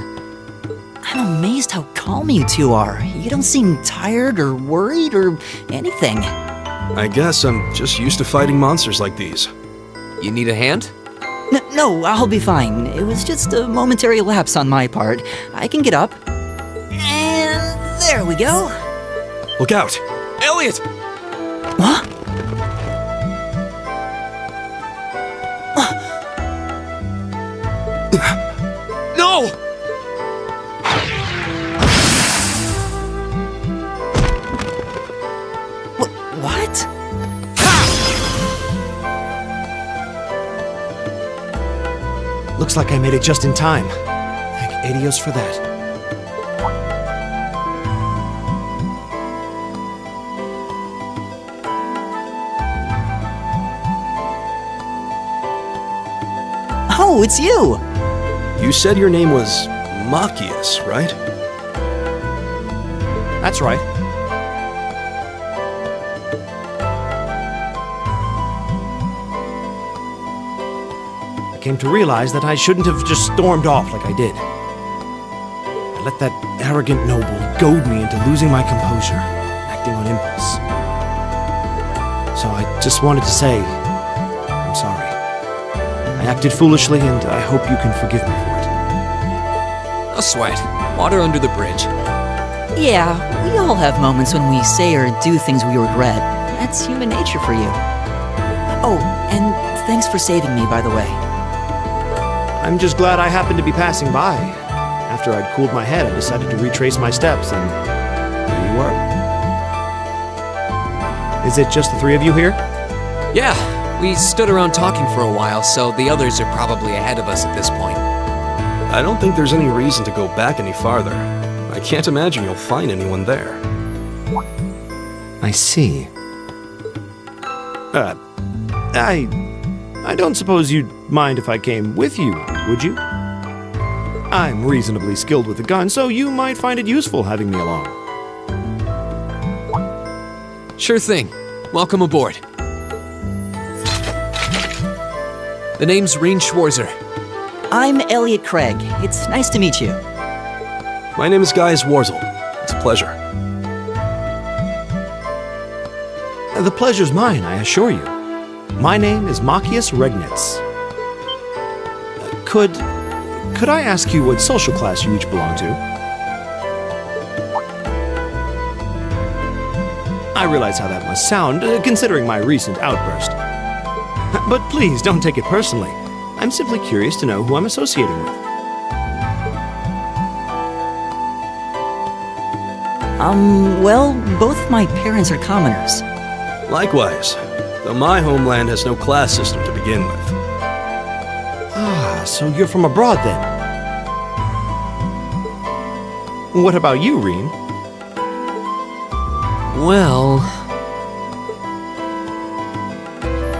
I'm amazed how calm you two are. You don't seem tired or worried or anything. I guess I'm just used to fighting monsters like these. You need a hand? No, I'll be fine. It was just a momentary lapse on my part. I can get up. And there we go. Look out! Elliot! Huh? No! What? Looks like I made it just in time. Thank Adios for that. Oh, it's you! You said your name was Machias, right? That's right. I came to realize that I shouldn't have just stormed off like I did. I let that arrogant noble goad me into losing my composure, acting on impulse. So I just wanted to say, I'm sorry. I acted foolishly, and I hope you can forgive me for it. No sweat. Water under the bridge. Yeah, we all have moments when we say or do things we regret. That's human nature for you. Oh, and thanks for saving me, by the way. I'm just glad I happened to be passing by. After I'd cooled my head, I decided to retrace my steps, and there you were. Is it just the three of you here? Yeah, we stood around talking for a while, so the others are probably ahead of us at this point. I don't think there's any reason to go back any farther. I can't imagine you'll find anyone there. I see. I don't suppose you'd mind if I came with you, would you? I'm reasonably skilled with a gun, so you might find it useful having me along. Sure thing. Welcome aboard. The name's Reen Schwarzer. I'm Elliot Craig. It's nice to meet you. My name is Gaius Warzel. It's a pleasure. The pleasure's mine, I assure you. My name is Machias Regnitz. Could I ask you what social class you each belong to? I realize how that must sound, considering my recent outburst. But please, don't take it personally. I'm simply curious to know who I'm associating with. Well, both my parents are commoners. Likewise, though my homeland has no class system to begin with. Ah, so you're from abroad then? What about you, Reen? Well...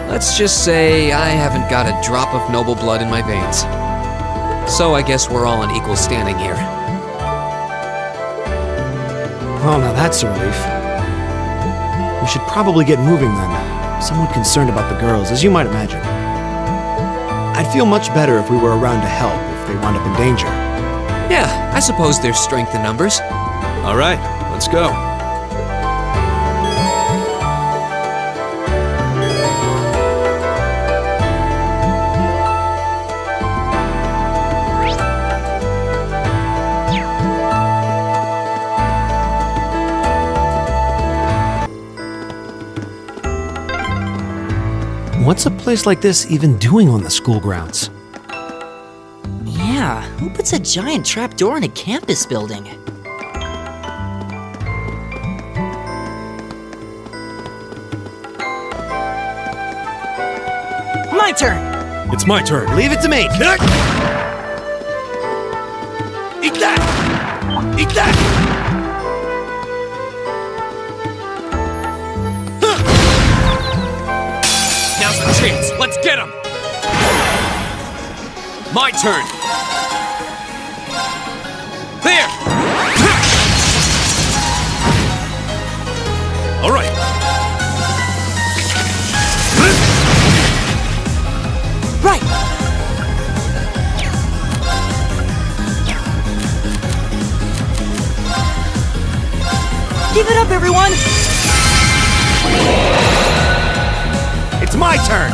let's just say I haven't got a drop of noble blood in my veins. So I guess we're all in equal standing here. Well, now that's a relief. We should probably get moving then. I'm somewhat concerned about the girls, as you might imagine. I'd feel much better if we were around to help if they wound up in danger. Yeah, I suppose there's strength in numbers. All right, let's go. What's a place like this even doing on the school grounds? Yeah, Yeah, who puts a giant trapdoor in a campus building? My turn! It's my turn. Leave it to me. Eat that! Eat that! Now's our chance. Let's get him. My turn. There. All right. Right! Give it up, everyone! It's my turn.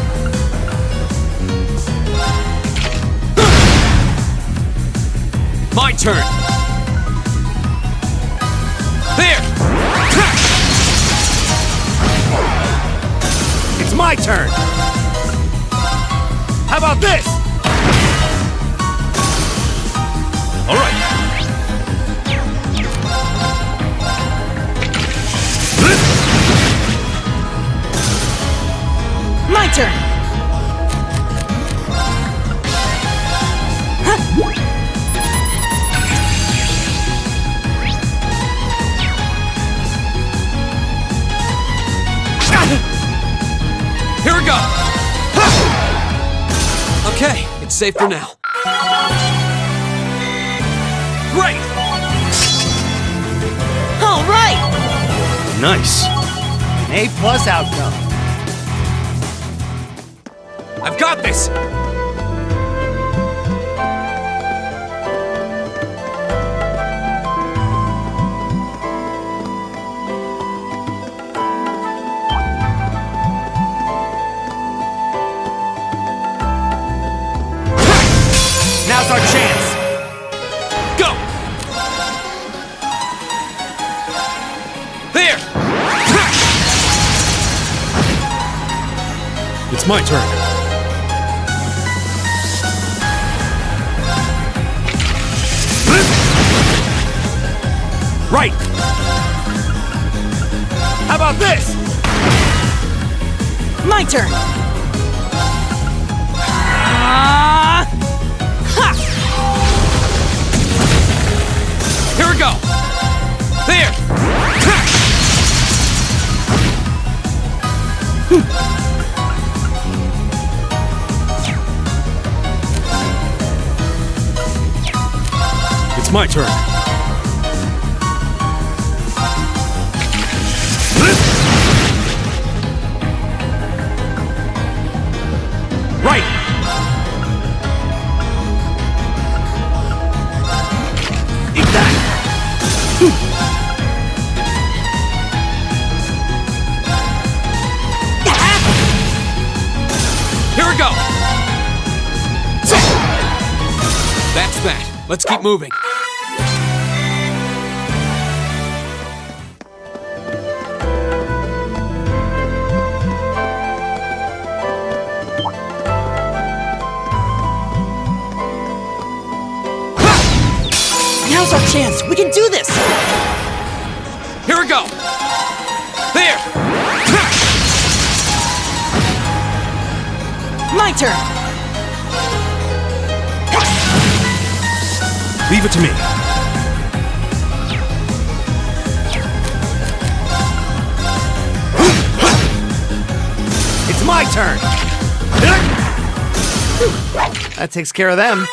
My turn. There. It's my turn. How about this? All right. My turn! Here we go. Okay, it's safe for now. Great! All right! Nice. An A+ outcome. I've got this! Now's our chance. Go! There! It's my turn. Right. How about this? My turn! Here we go! There! It's my turn. Right. Eat that. Here we go! That's that. Let's keep moving. Now's our chance! We can do this! Here we go! There! My turn! Leave it to me. It's my turn. That takes care of them.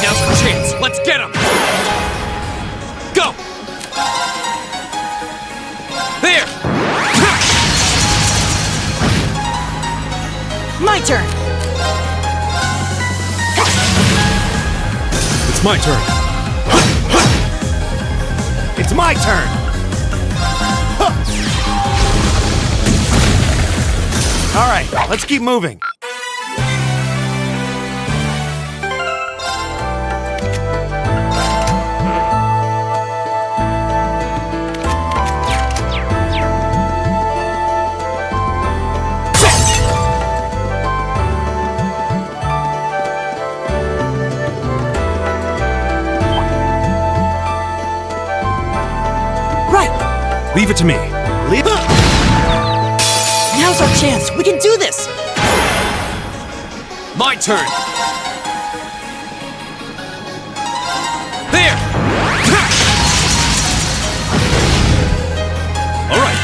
Now's our chance. Let's get him! Go! There! My turn! It's my turn. It's my turn. All right, let's keep moving. Leave it to me. Leave it. Now's our chance. We can do this. My turn. There. All right.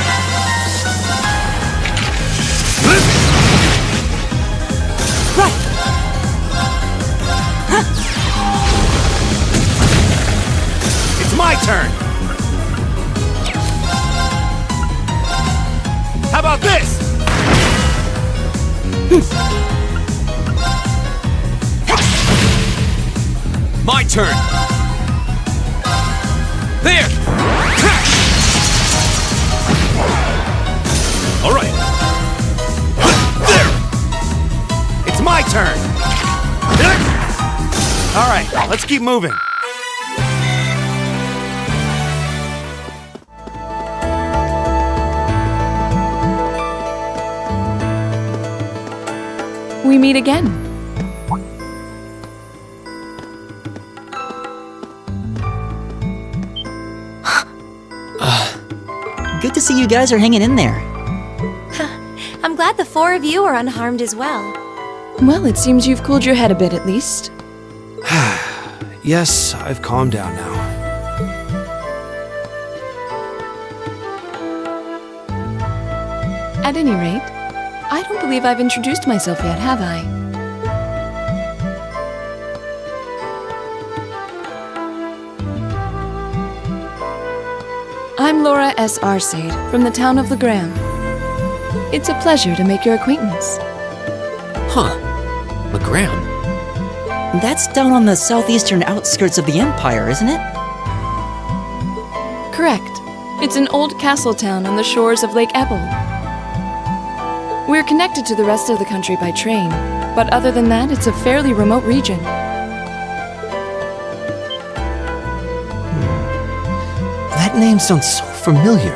Right. It's my turn. How about this? My turn. There. All right. There. It's my turn. All right, let's keep moving. We meet again. Good to see you guys are hanging in there. I'm glad the four of you are unharmed as well. Well, it seems you've cooled your head a bit at least. Yes, I've calmed down now. At any rate, I don't believe I've introduced myself yet, have I? I'm Laura S. Arcade from the town of Legram. It's a pleasure to make your acquaintance. Huh. Legram? That's down on the southeastern outskirts of the Empire, isn't it? Correct. It's an old castle town on the shores of Lake Ebble. We're connected to the rest of the country by train, but other than that, it's a fairly remote region. That name sounds so familiar.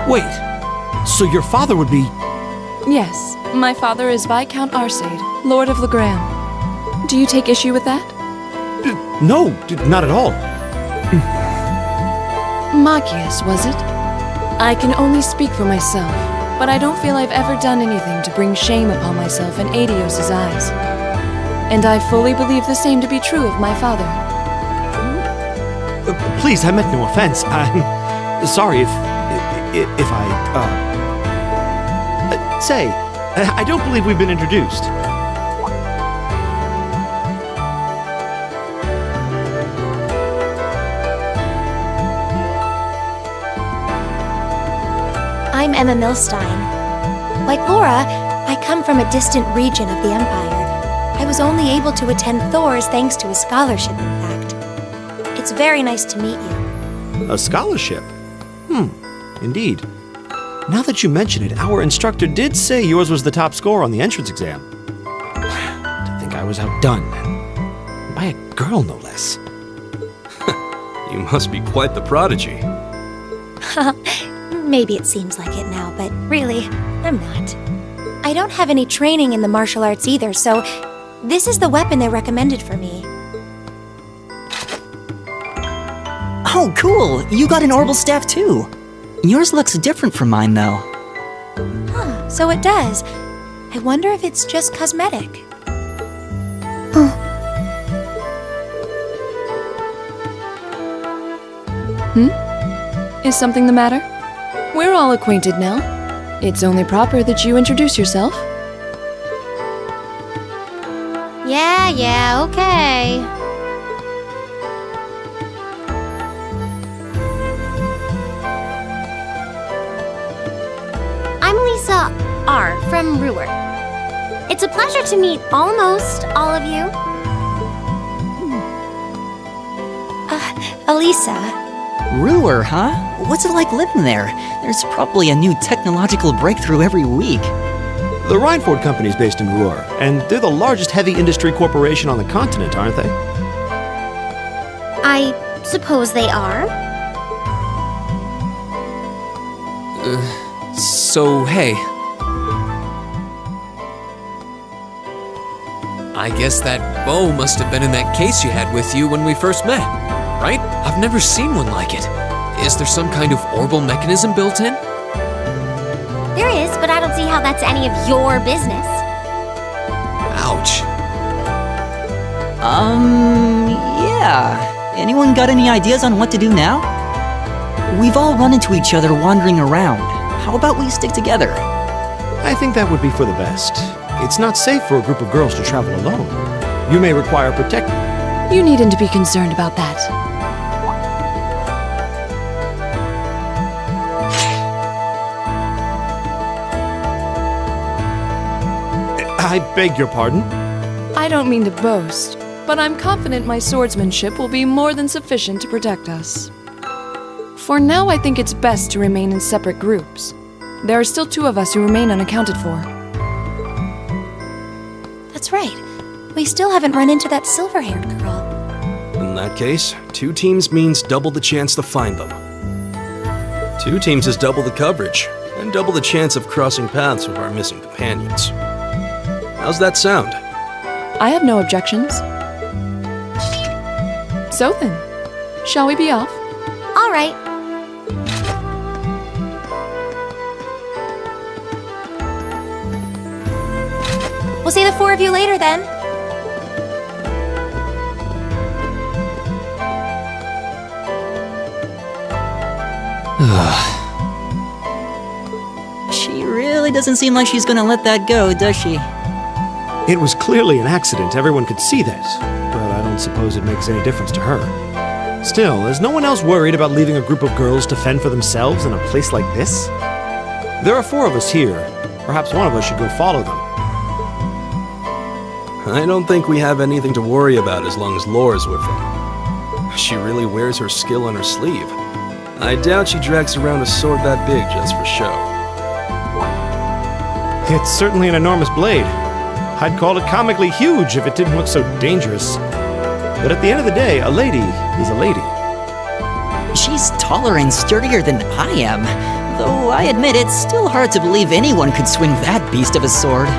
Wait, so your father would be... Yes, my father is Viscount Arcade, Lord of Legram. Do you take issue with that? No, not at all. Magius, was it? I can only speak for myself, but I don't feel I've ever done anything to bring shame upon myself in Adios's eyes. And I fully believe the same to be true of my father. Please, I meant no offense. I'm sorry if I, Say, I don't believe we've been introduced. I'm Emma Milstein. Like Laura, I come from a distant region of the Empire. I was only able to attend Thors thanks to a scholarship, in fact. It's very nice to meet you. A scholarship? Indeed. Now that you mention it, our instructor did say yours was the top score on the entrance exam. To think I was outdone. By a girl, no less. You must be quite the prodigy. Maybe it seems like it now, but really, I'm not. I don't have any training in the martial arts either, so this is the weapon they recommended for me. Oh, cool! You got an orbital staff too. Yours looks different from mine, though. Huh, so it does. I wonder if it's just cosmetic. Is something the matter? We're all acquainted now. It's only proper that you introduce yourself. Yeah, okay. I'm Lisa R. from Ruhr. It's a pleasure to meet almost all of you. Elisa. Ruhr, huh? What's it like living there? There's probably a new technological breakthrough every week. The Rhineford Company's based in Ruhr, and they're the largest heavy industry corporation on the continent, aren't they? I suppose they are. So, hey. I guess that bow must have been in that case you had with you when we first met, right? I've never seen one like it. Is there some kind of orbital mechanism built in? There is, but I don't see how that's any of your business. Ouch. Yeah. Anyone got any ideas on what to do now? We've all run into each other wandering around. How about we stick together? I think that would be for the best. It's not safe for a group of girls to travel alone. You may require protection. You needn't to be concerned about that. I beg your pardon? I don't mean to boast, but I'm confident my swordsmanship will be more than sufficient to protect us. For now, I think it's best to remain in separate groups. There are still 2 of us who remain unaccounted for. That's right. We still haven't run into that silver-haired girl. In that case, 2 teams means double the chance to find them. 2 teams is double the coverage, and double the chance of crossing paths with our missing companions. How's that sound? I have no objections. So then, shall we be off? All right. We'll see the 4 of you later then. She really doesn't seem like she's gonna let that go, does she? It was clearly an accident, everyone could see that, but I don't suppose it makes any difference to her. Still, is no one else worried about leaving a group of girls to fend for themselves in a place like this? There are 4 of us here. Perhaps one of us should go follow them. I don't think we have anything to worry about as long as Laura's with them. She really wears her skill on her sleeve. I doubt she drags around a sword that big just for show. It's certainly an enormous blade. I'd call it comically huge if it didn't look so dangerous. But at the end of the day, a lady is a lady. She's taller and sturdier than I am, though I admit it's still hard to believe anyone could swing that beast of a sword.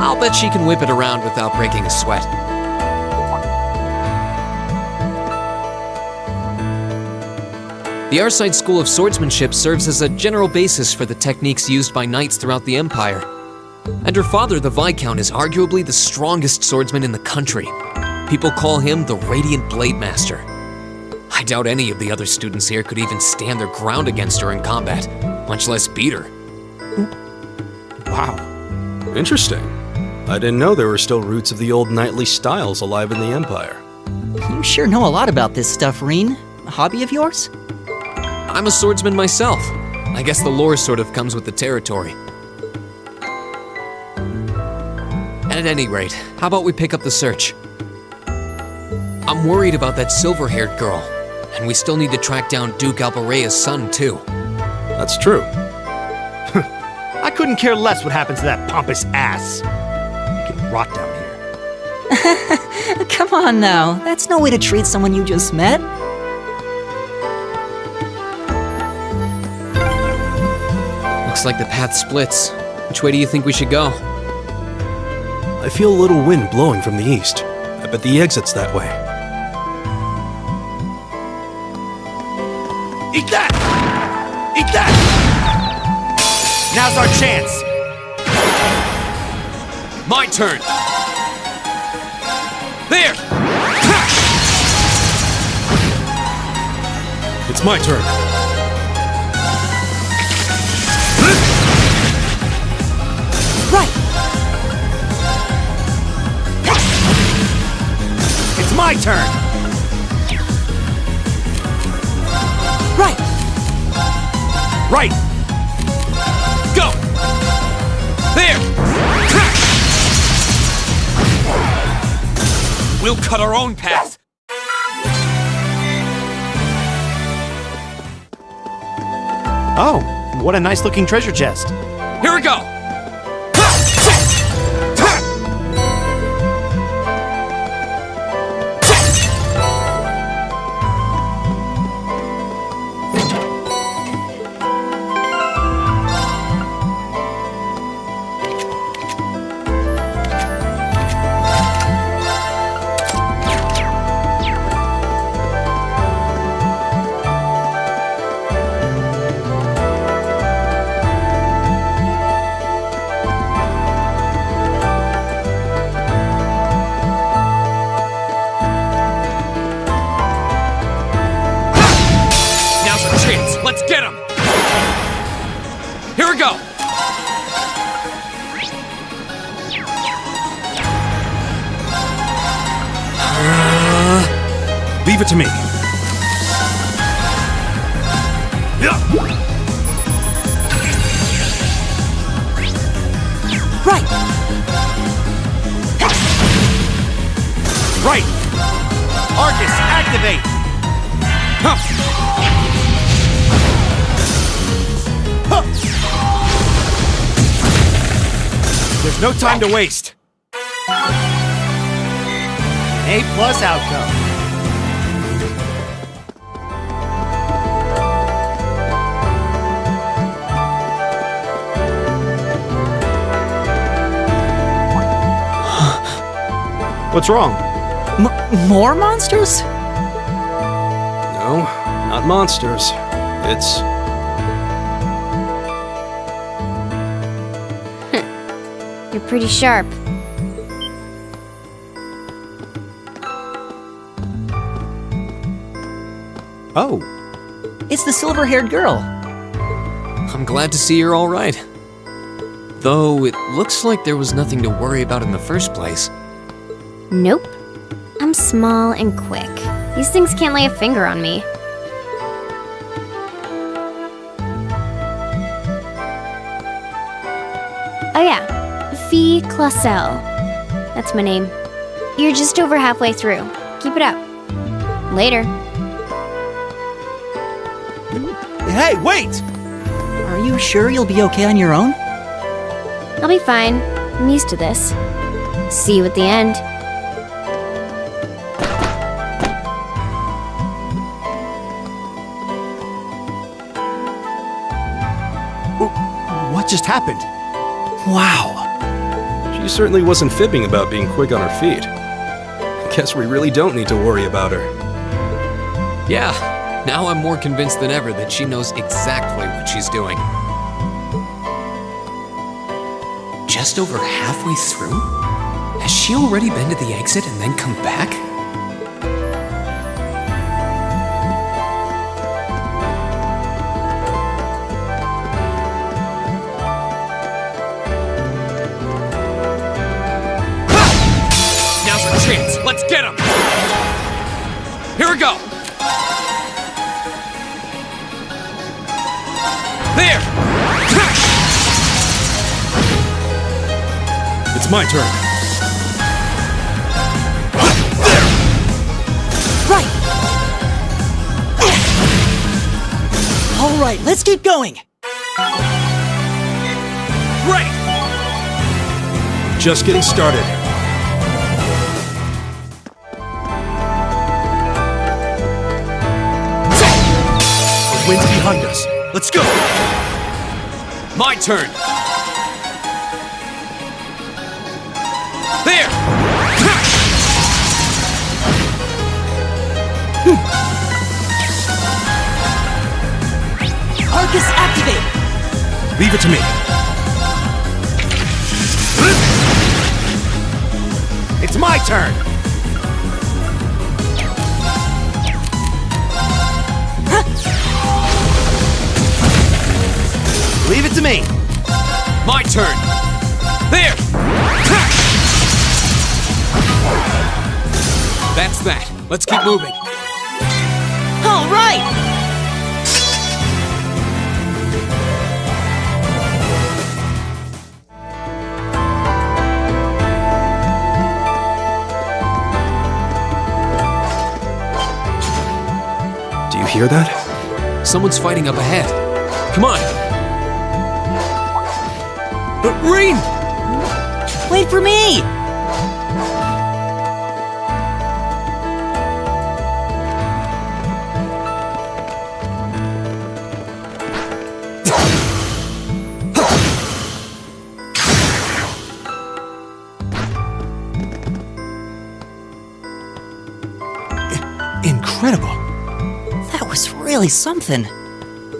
I'll bet she can whip it around without breaking a sweat. The Arside School of Swordsmanship serves as a general basis for the techniques used by knights throughout the Empire. And her father, the Viscount, is arguably the strongest swordsman in the country. People call him the Radiant Blade Master. I doubt any of the other students here could even stand their ground against her in combat, much less beat her. Wow. Interesting. I didn't know there were still roots of the old knightly styles alive in the Empire. You sure know a lot about this stuff, Reen. A hobby of yours? I'm a swordsman myself. I guess the lore sort of comes with the territory. At any rate, how about we pick up the search? I'm worried about that silver-haired girl, and we still need to track down Duke Albarea's son, too. That's true. I couldn't care less what happens to that pompous ass. He can rot down here. Come on now, that's no way to treat someone you just met. Looks like the path splits. Which way do you think we should go? I feel a little wind blowing from the east. I bet the exit's that way. Eat that! Eat that! Now's our chance! My turn! There! It's my turn. Right! It's my turn! Right! Right! Go! We'll cut our own path. Oh, what a nice looking treasure chest. Here we go. Let's get him! Here we go! Leave it to me. Right! Right! Arcus, activate! There's no time to waste. An A+ outcome. What's wrong? More monsters? No, not monsters. It's... You're pretty sharp. Oh. It's the silver-haired girl. I'm glad to see you're all right. Though it looks like there was nothing to worry about in the first place. Nope. I'm small and quick. These things can't lay a finger on me. Oh yeah, Fee Clausel. That's my name. You're just over halfway through. Keep it up. Later. Hey, wait! Are you sure you'll be okay on your own? I'll be fine. I'm used to this. See you at the end. What just happened? Wow. She certainly wasn't fibbing about being quick on her feet. Guess we really don't need to worry about her. Yeah, now I'm more convinced than ever that she knows exactly what she's doing. Just over halfway through? Has she already been to the exit and then come back? Let's get him! Here we go! There! It's my turn. Right! All right, let's keep going! Great! Just getting started. Wind's behind us. Let's go! My turn! There! Arcus, activate! Leave it to me. It's my turn! Leave it to me. My turn. There. That's that. Let's keep moving. All right. hear that? Someone's fighting up ahead. Come on! Rain! Wait for me! Incredible. That was really something.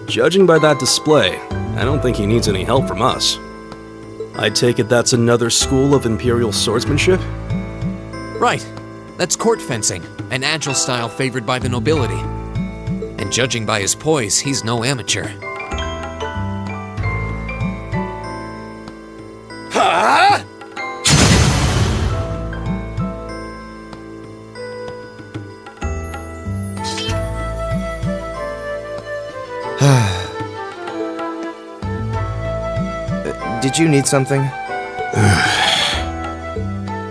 Judging by that display, I don't think he needs any help from us. I take it that's another school of Imperial swordsmanship? Right. That's court fencing, an agile style favored by the nobility. And judging by his poise, he's no amateur. Huh? Did you need something?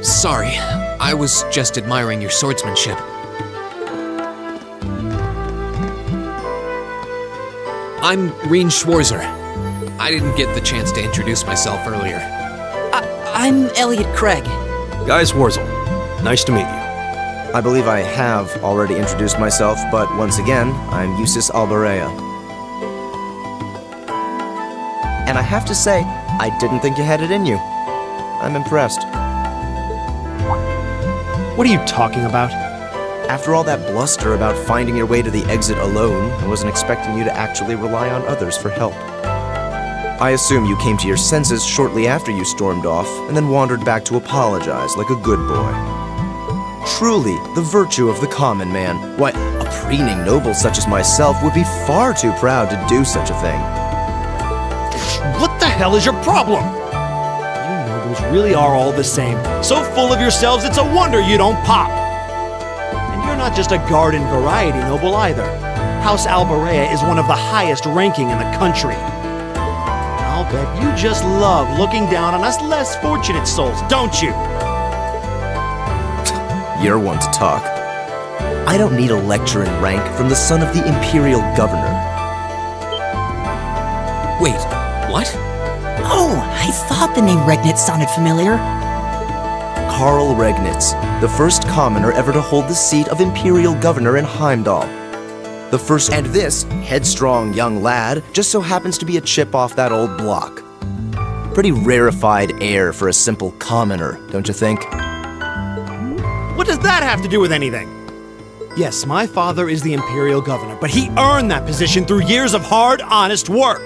Sorry, I was just admiring your swordsmanship. I'm Reen Schwarzer. I didn't get the chance to introduce myself earlier. I'm Elliot Craig. Guy Schwarzel. Nice to meet you. I believe I have already introduced myself, but once again, I'm Eustace Alberea. And I have to say, I didn't think you had it in you. I'm impressed. What are you talking about? After all that bluster about finding your way to the exit alone, I wasn't expecting you to actually rely on others for help. I assume you came to your senses shortly after you stormed off, and then wandered back to apologize like a good boy. Truly, the virtue of the common man. Why, a preening noble such as myself would be far too proud to do such a thing. What the hell is your problem? You nobles really are all the same. So full of yourselves, it's a wonder you don't pop. And you're not just a garden variety noble either. House Alberea is one of the highest ranking in the country. I'll bet you just love looking down on us less fortunate souls, don't you? You're one to talk. I don't need a lecture in rank from the son of the Imperial Governor. Wait, what? Oh, I thought the name Regnitz sounded familiar. Karl Regnitz, the first commoner ever to hold the seat of Imperial Governor in Heimdall. The first, and this headstrong young lad just so happens to be a chip off that old block. Pretty rarefied air for a simple commoner, don't you think? What does that have to do with anything? Yes, my father is the Imperial Governor, but he earned that position through years of hard, honest work.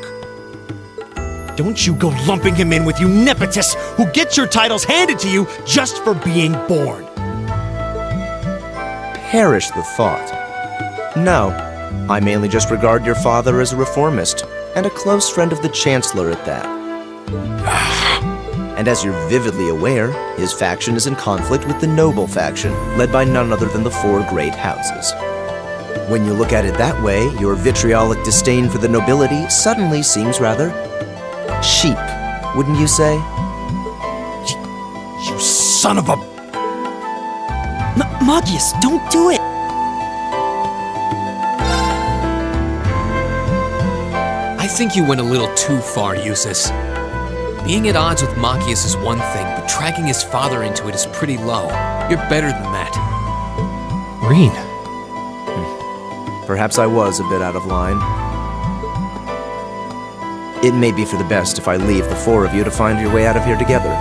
Don't you go lumping him in with you nepotists who get your titles handed to you just for being born. Perish the thought. No, I mainly just regard your father as a reformist, and a close friend of the Chancellor at that. And as you're vividly aware, his faction is in conflict with the noble faction, led by none other than the four great houses. When you look at it that way, your vitriolic disdain for the nobility suddenly seems rather cheap, wouldn't you say? You son of a... Magius, don't do it! I think you went a little too far, Eustace. Being at odds with Machias is one thing, but dragging his father into it is pretty low. You're better than that. Reen. Perhaps I was a bit out of line. It may be for the best if I leave the four of you to find your way out of here together,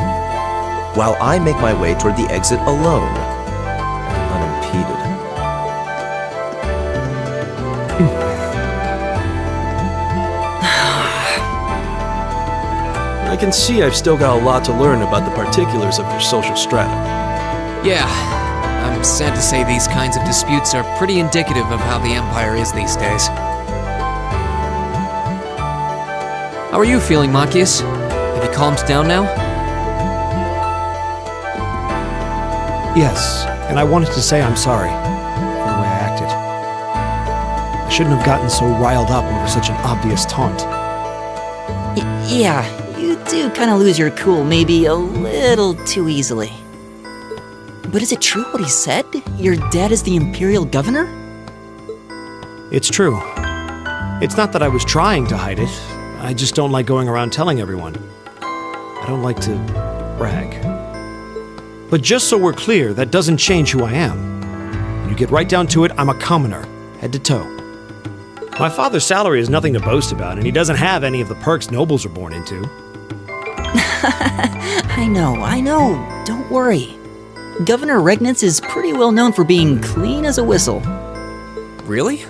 while I make my way toward the exit alone, unimpeded. I can see I've still got a lot to learn about the particulars of your social strata. Yeah, I'm sad to say these kinds of disputes are pretty indicative of how the Empire is these days. How are you feeling, Machias? Have you calmed down now? Yes, and I wanted to say I'm sorry for the way I acted. I shouldn't have gotten so riled up over such an obvious taunt. Yeah, you do kind of lose your cool maybe a little too easily. But is it true what he said? Your dad is the Imperial Governor? It's true. It's not that I was trying to hide it. I just don't like going around telling everyone. I don't like to brag. But just so we're clear, that doesn't change who I am. When you get right down to it, I'm a commoner, head to toe. My father's salary is nothing to boast about, and he doesn't have any of the perks nobles are born into. I know. Don't worry. Governor Regnitz is pretty well known for being clean as a whistle. Really?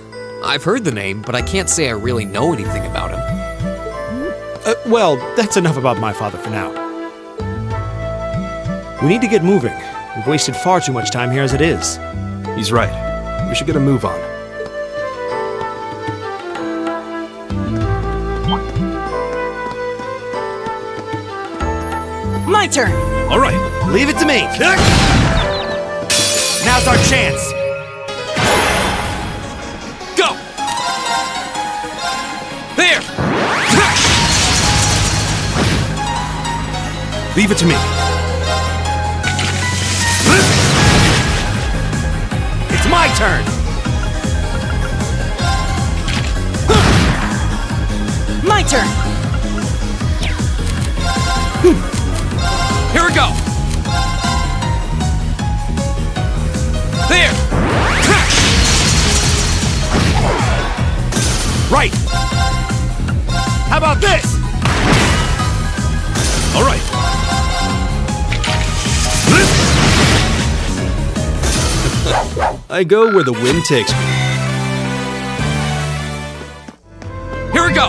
I've heard the name, but I can't say I really know anything about him. Well, that's enough about my father for now. We need to get moving. We've wasted far too much time here as it is. He's right. We should get a move on. My turn! All right, leave it to me. Now's our chance. Go! There! Leave it to me. It's my turn. My turn! Here we go! There! Right! How about this? All right. I go where the wind takes me. Here we go!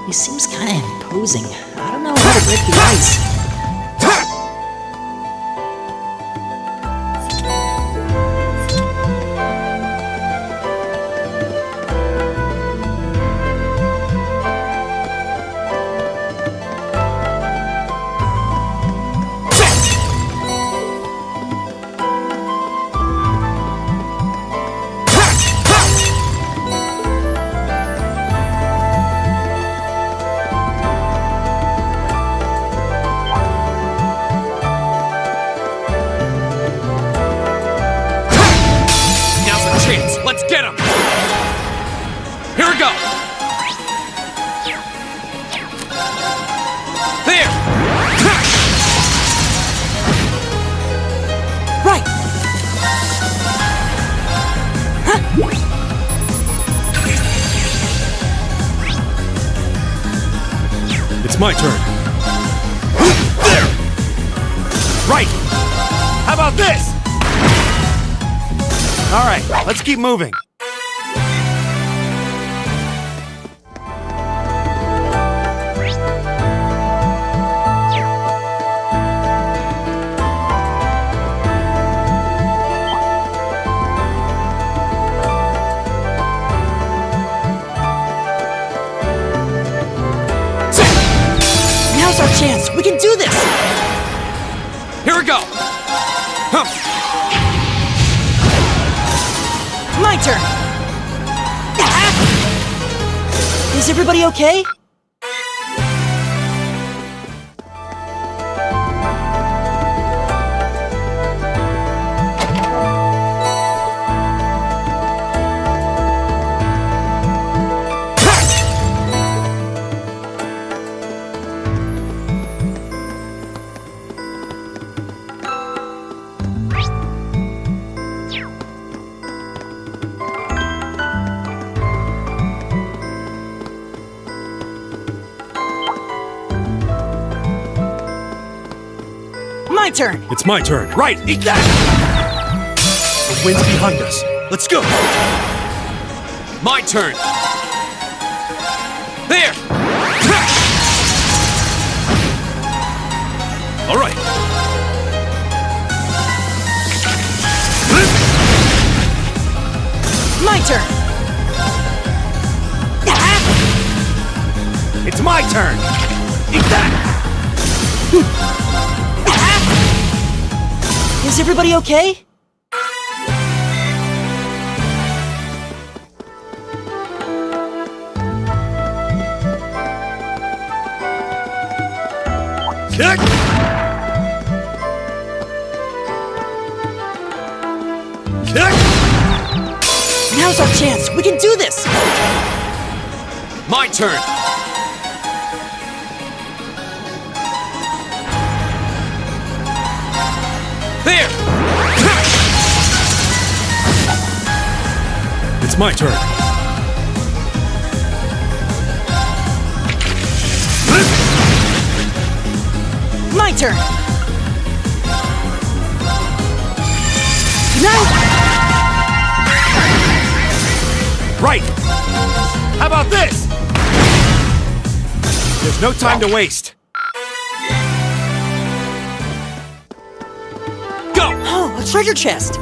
He seems kinda imposing. I don't know how to break the ice. Let's get him! Here we go! There! Right! It's my turn. There! Right! How about this? All right, let's keep moving. Now's our chance. We can do this. Here we go! Huh. My turn! Is everybody okay? My turn! It's my turn. Right, eat that! The wind's behind us. Let's go! My turn! There! All right. My turn! It's my turn! Eat that! Is everybody okay? Now's our chance. We can do this. My turn. There! It's my turn. My turn. Now. Right! How about this? There's no time to waste. Go! Oh, a treasure chest.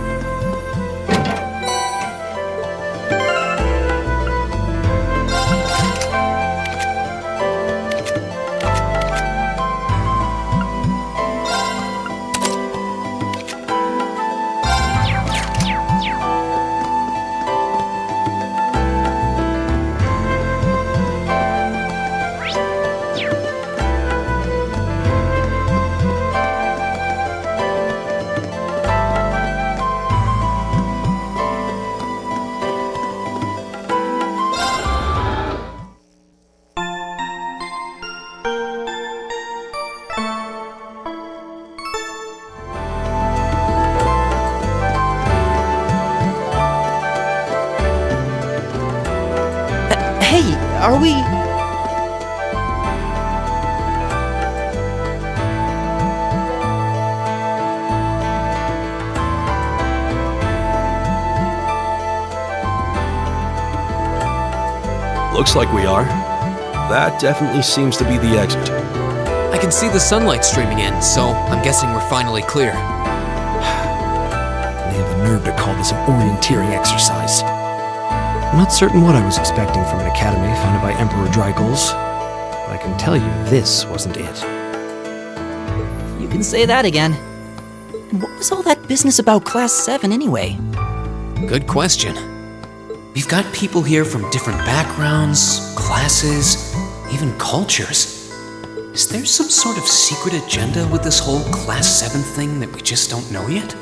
Hey, are we... Looks like we are. That definitely seems to be the exit. I can see the sunlight streaming in, so I'm guessing we're finally clear. They have the nerve to call this an orienteering exercise. I'm not certain what I was expecting from an academy founded by Emperor Drygles, but I can tell you this wasn't it. You can say that again. And what was all that business about Class 7 anyway? Good question. We've got people here from different backgrounds, classes, even cultures. Is there some sort of secret agenda with this whole Class 7 thing that we just don't know yet?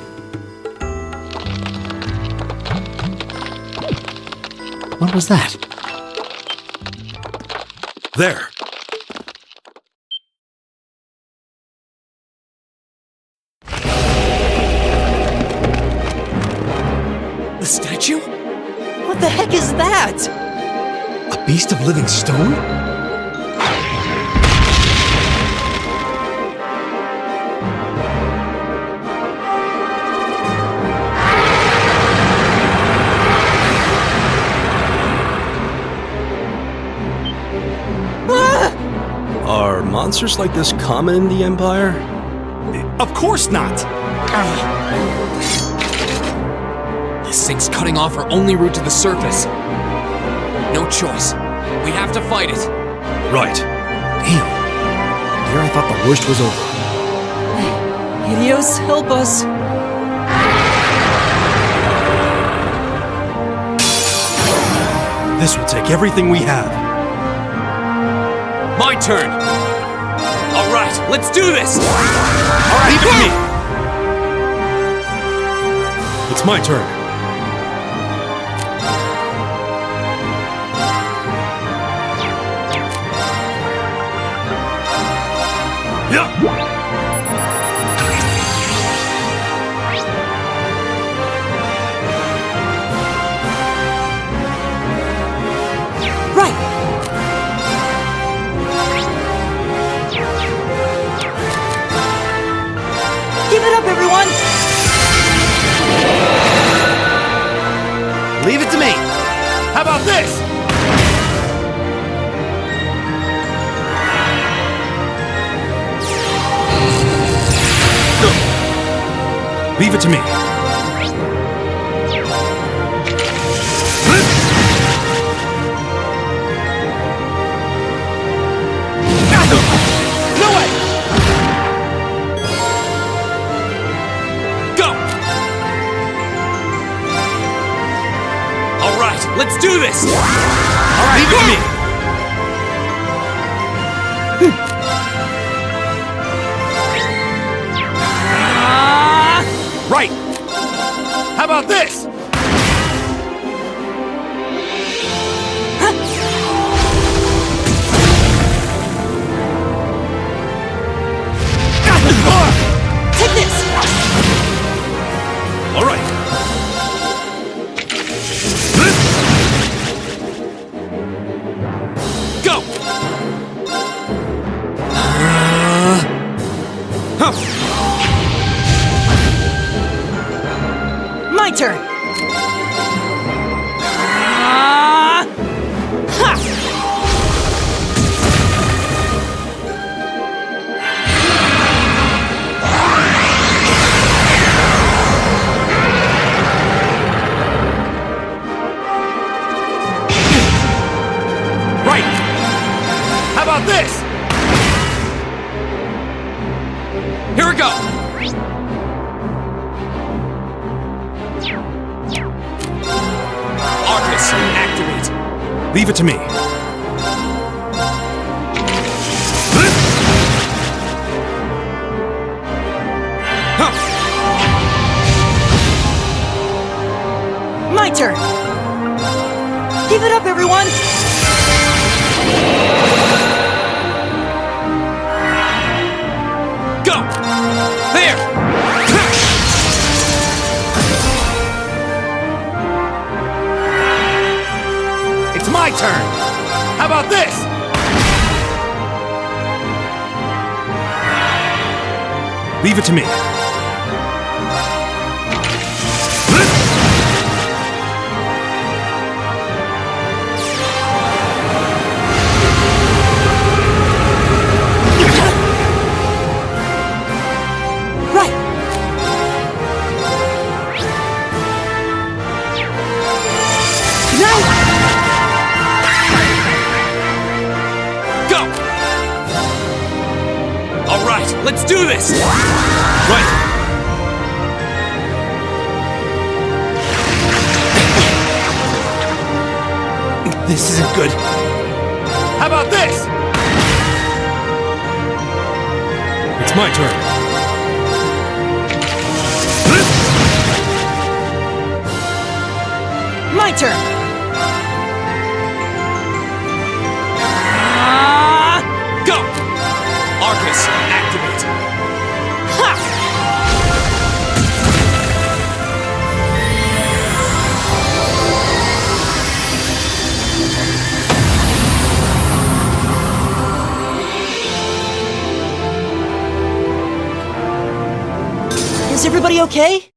What was that? There. The statue? What the heck is that? A beast of living stone? Are monsters like this common in the Empire? Of course not! This thing's cutting off our only route to the surface. No choice. We have to fight it. Right. Damn. Here I thought the worst was over. Idios, help us. This will take everything we have. My turn! Alright, let's do this! Alright, leave it to me! It's my turn. Yeah. Right. Give it up, everyone! Leave it to me! How about this? Leave it to me. No way! Go! Alright, let's do this! Alright, leave it to me! Right! How about about this? Take this! All right. Go! My turn! Right. How about this? Here we go! Arcus, activate. Leave it to me. My turn! Give it up, everyone! Go! There! It's my turn. How about this? Leave it to me. Right! Now! Go! All right, let's do this! Right! This isn't good. How about this? It's my turn. My turn! Go! Arcus, activate. Is everybody okay?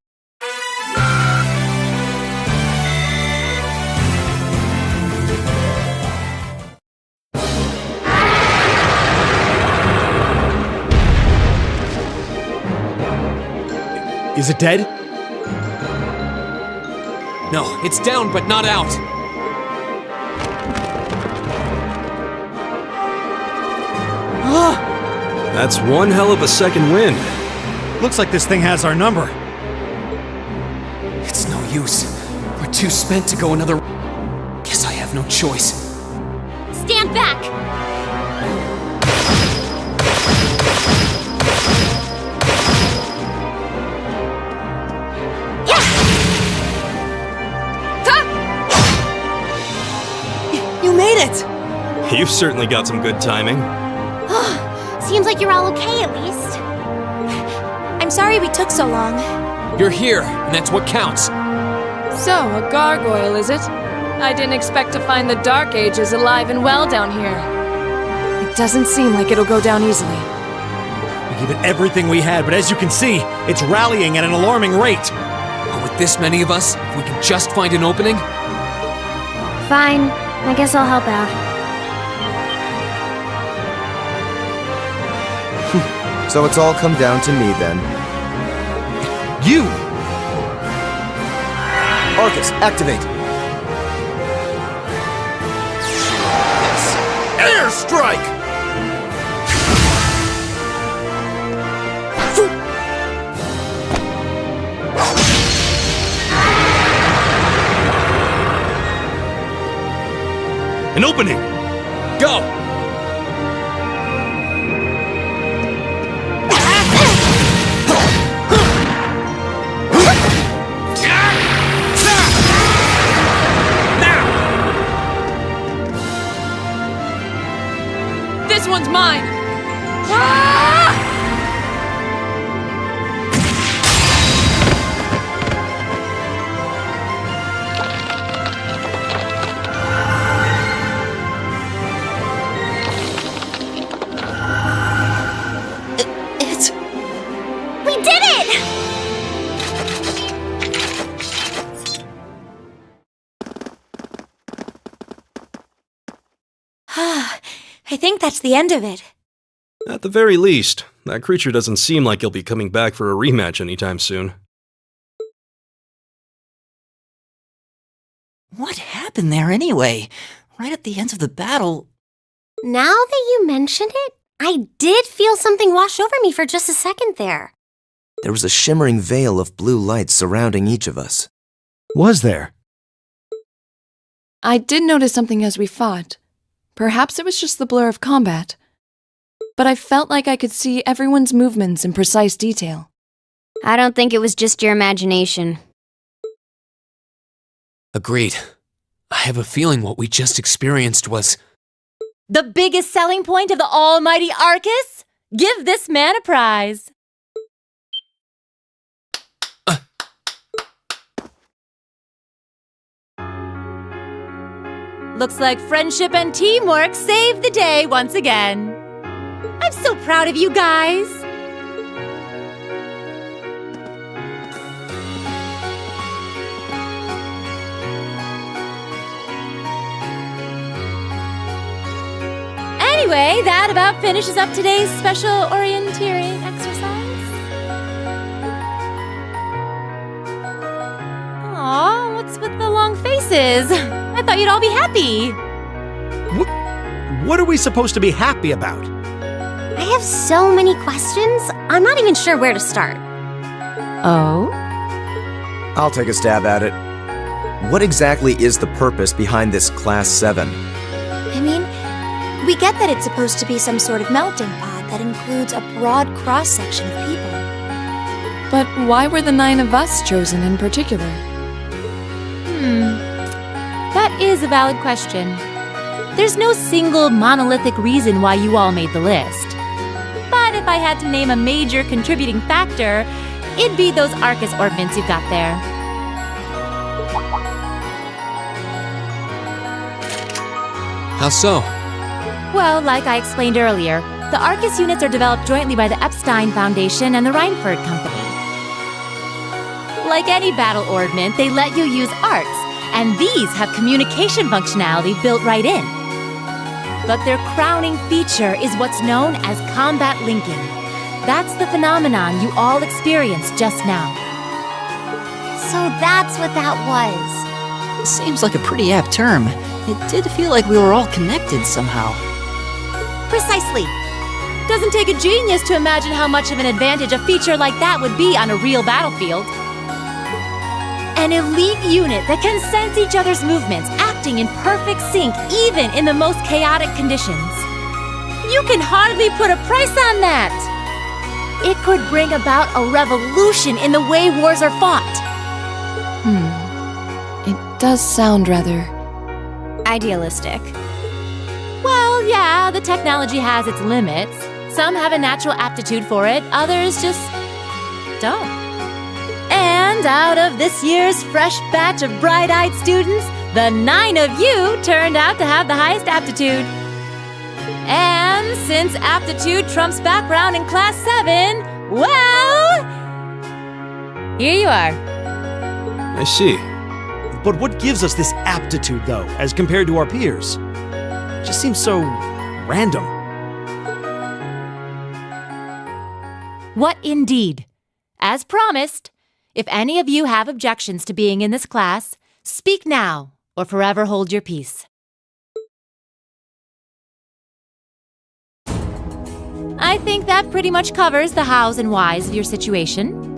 Is it dead? No, it's down but not out. That's one hell of a second wind. Looks like this thing has our number. It's no use. We're too spent to go another. Guess I have no choice. Stand back! You made it! You've certainly got some good timing. Seems like you're all okay at least. I'm sorry we took so long. You're here, and that's what counts. So, a gargoyle, is it? I didn't expect to find the Dark Ages alive and well down here. It doesn't seem like it'll go down easily. We gave it everything we had, but as you can see, it's rallying at an alarming rate. But with this many of us, if we can just find an opening... Fine. I guess I'll help out. So it's all come down to me then. You! Arcus, activate. Airstrike! An opening! Go! This one's mine! We did it! I think that's the end of it. At the very least, that creature doesn't seem like he'll be coming back for a rematch anytime soon. What happened there anyway? Right at the end of the battle. Now that you mention it, I did feel something wash over me for just a second there. There was a shimmering veil of blue light surrounding each of us. Was there? I did notice something as we fought. Perhaps it was just the blur of combat. But I felt like I could see everyone's movements in precise detail. I don't think it was just your imagination. Agreed. I have a feeling what we just experienced was... The biggest selling point of the almighty Arcus? Give this man a prize. Looks like friendship and teamwork saved the day once again. I'm so proud of you guys. Anyway, that about finishes up today's special orienteering exercise. Aw, what's with the long faces? I thought you'd all be happy. What are we supposed to be happy about? I have so many questions, I'm not even sure where to start. Oh? I'll take a stab at it. What exactly is the purpose behind this Class 7? I mean, we get that it's supposed to be some sort of melting pot that includes a broad cross-section of people. But why were the 9 of us chosen in particular? That is a valid question. There's no single monolithic reason why you all made the list. But if I had to name a major contributing factor, it'd be those Arcus ordnance you've got there. How so? Well, like I explained earlier, the Arcus units are developed jointly by the Epstein Foundation and the Reinford Company. Like any battle ordnance, they let you use arts, and these have communication functionality built right in. But their crowning feature is what's known as combat linking. That's the phenomenon you all experienced just now. So that's what that was. Seems like a pretty apt term. It did feel like we were all connected somehow. Precisely. Doesn't take a genius to imagine how much of an advantage a feature like that would be on a real battlefield. An elite unit that can sense each other's movements, acting in perfect sync even in the most chaotic conditions. You can hardly put a price on that. It could bring about a revolution in the way wars are fought. It does sound rather... idealistic. Well, yeah, the technology has its limits. Some have a natural aptitude for it, others just don't. And out of this year's fresh batch of bright-eyed students, the 9 of you turned out to have the highest aptitude. And since aptitude trumps background in Class 7, well, here you are. I see. But what gives us this aptitude, though, as compared to our peers? It just seems so random. What indeed? As promised, if any of you have objections to being in this class, speak now or forever hold your peace. I think that pretty much covers the hows and whys of your situation.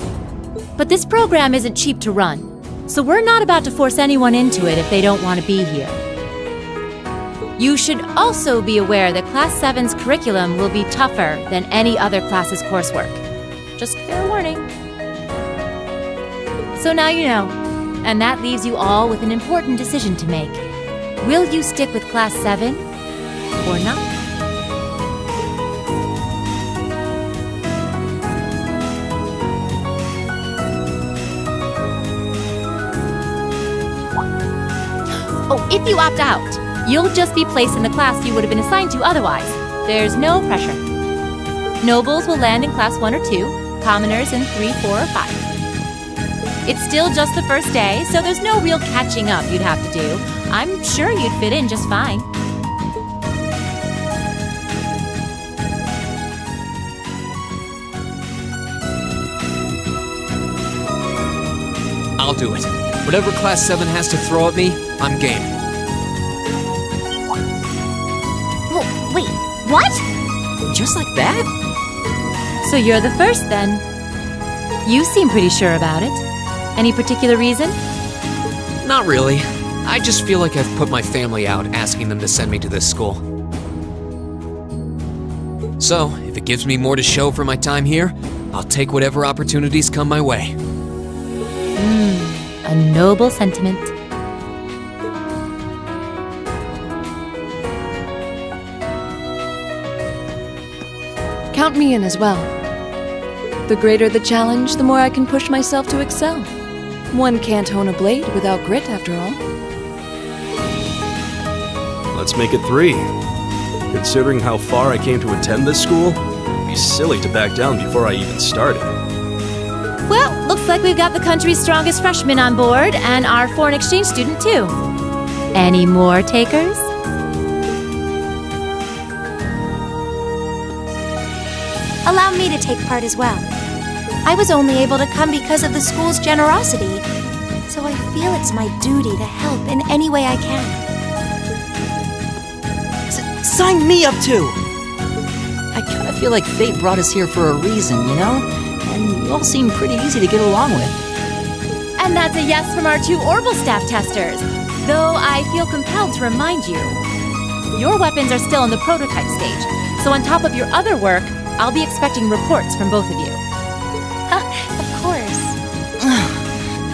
But this program isn't cheap to run, so we're not about to force anyone into it if they don't want to be here. You should also be aware that Class 7's curriculum will be tougher than any other class's coursework. Just fair warning. So now you know, and that leaves you all with an important decision to make. Will you stick with Class 7 or not? Oh, if you opt out, you'll just be placed in the class you would have been assigned to otherwise. There's no pressure. Nobles will land in class 1 or 2, commoners in 3, 4, or 5. It's still just the first day, so there's no real catching up you'd have to do. I'm sure you'd fit in just fine. I'll do it. Whatever Class 7 has to throw at me, I'm game. Wait, what? Just like that? So you're the first, then. You seem pretty sure about it. Any particular reason? Not really. I just feel like I've put my family out asking them to send me to this school. So, if it gives me more to show for my time here, I'll take whatever opportunities come my way. A noble sentiment. Count me in as well. The greater the challenge, the more I can push myself to excel. One can't hone a blade without grit, after all. Let's make it 3. Considering how far I came to attend this school, it'd be silly to back down before I even started. Well, looks like we've got the country's strongest freshman on board, and our foreign exchange student, too. Any more takers? Allow me to take part as well. I was only able to come because of the school's generosity, so I feel it's my duty to help in any way I can. Sign me up too! I kinda feel like fate brought us here for a reason, you know? And you all seem pretty easy to get along with. And that's a yes from our 2 Orbital staff testers, though I feel compelled to remind you. Your weapons are still in the prototype stage, so on top of your other work, I'll be expecting reports from both of you. Of course.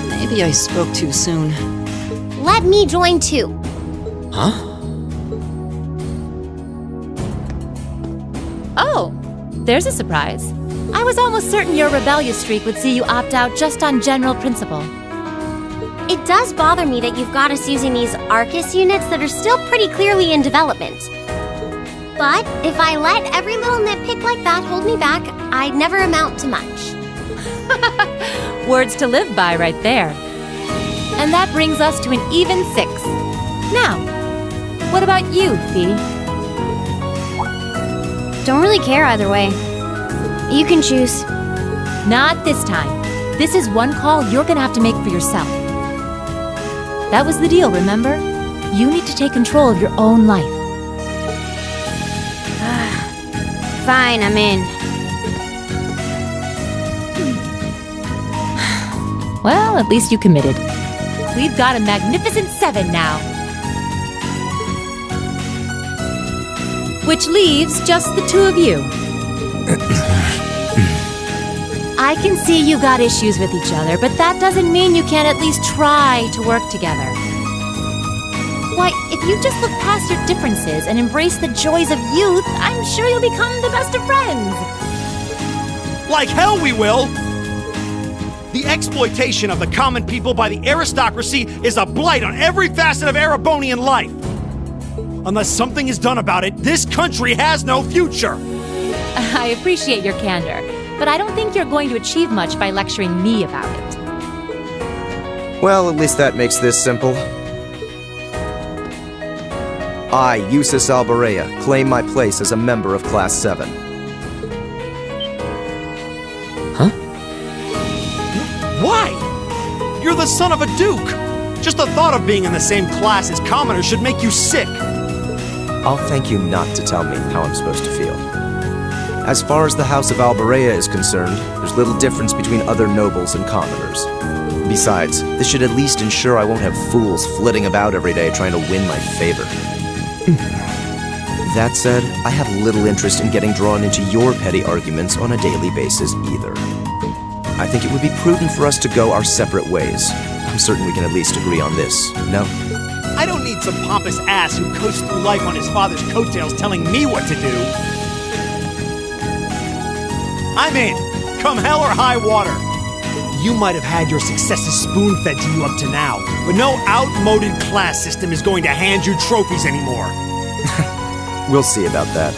Maybe I spoke too soon. Let me join too. Huh? Oh, there's a surprise. I was almost certain your rebellious streak would see you opt out just on general principle. It does bother me that you've got us using these Arcus units that are still pretty clearly in development. But if I let every little nitpick like that hold me back, I'd never amount to much. Words to live by right there. And that brings us to an even 6. Now, what about you, Fee? Don't really care either way. You can choose. Not this time. This is one call you're gonna have to make for yourself. That was the deal, remember? You need to take control of your own life. Fine, I'm in. Well, at least you committed. We've got a magnificent 7 now. Which leaves just the 2 of you. I can see you got issues with each other, but that doesn't mean you can't at least try to work together. Why, if you just look past your differences and embrace the joys of youth, I'm sure you'll become the best of friends. Like hell we will! The exploitation of the common people by the aristocracy is a blight on every facet of Erebonian life. Unless something is done about it, this country has no future! I appreciate your candor, but I don't think you're going to achieve much by lecturing me about it. Well, at least that makes this simple. I, Eustace Alborea, claim my place as a member of Class 7. Huh? Why? You're the son of a duke! Just the thought of being in the same class as commoners should make you sick! I'll thank you not to tell me how I'm supposed to feel. As far as the House of Alborea is concerned, there's little difference between other nobles and commoners. Besides, this should at least ensure I won't have fools flitting about every day trying to win my favor. That said, I have little interest in getting drawn into your petty arguments on a daily basis either. I think it would be prudent for us to go our separate ways. I'm certain we can at least agree on this, no? I don't need some pompous ass who coasts through life on his father's coattails telling me what to do. I'm in, come hell or high water. You might have had your successes spoon-fed to you up to now, but no outmoded class system is going to hand you trophies anymore. We'll see about that.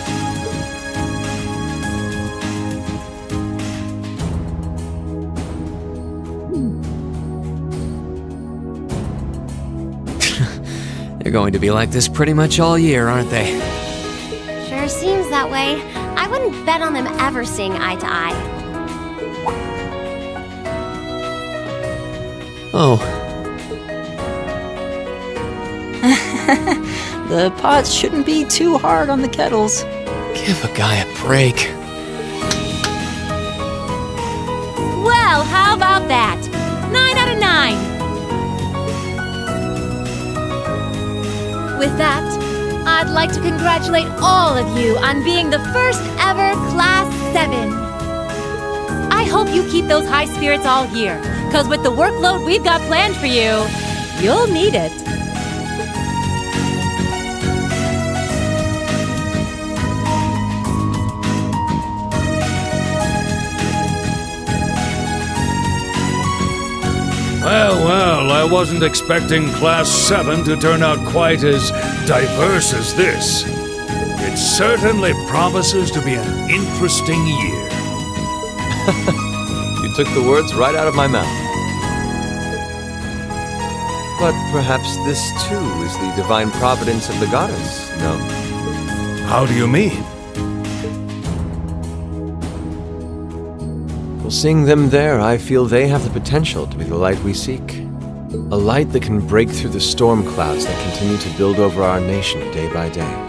They're going to be like this pretty much all year, aren't they? Sure seems that way. I wouldn't bet on them ever seeing eye to eye. Oh. The pots shouldn't be too hard on the kettles. Give a guy a break. Well, how about that? 9 out of 9. With that, I'd like to congratulate all of you on being the first ever Class 7. I hope you keep those high spirits all year, because with the workload we've got planned for you, you'll need it. Well, I wasn't expecting Class 7 to turn out quite as diverse as this. It certainly promises to be an interesting year. You took the words right out of my mouth. But perhaps this too is the divine providence of the goddess, no? How do you mean? Well, seeing them there, I feel they have the potential to be the light we seek. A light that can break through the storm clouds that continue to build over our nation day by day.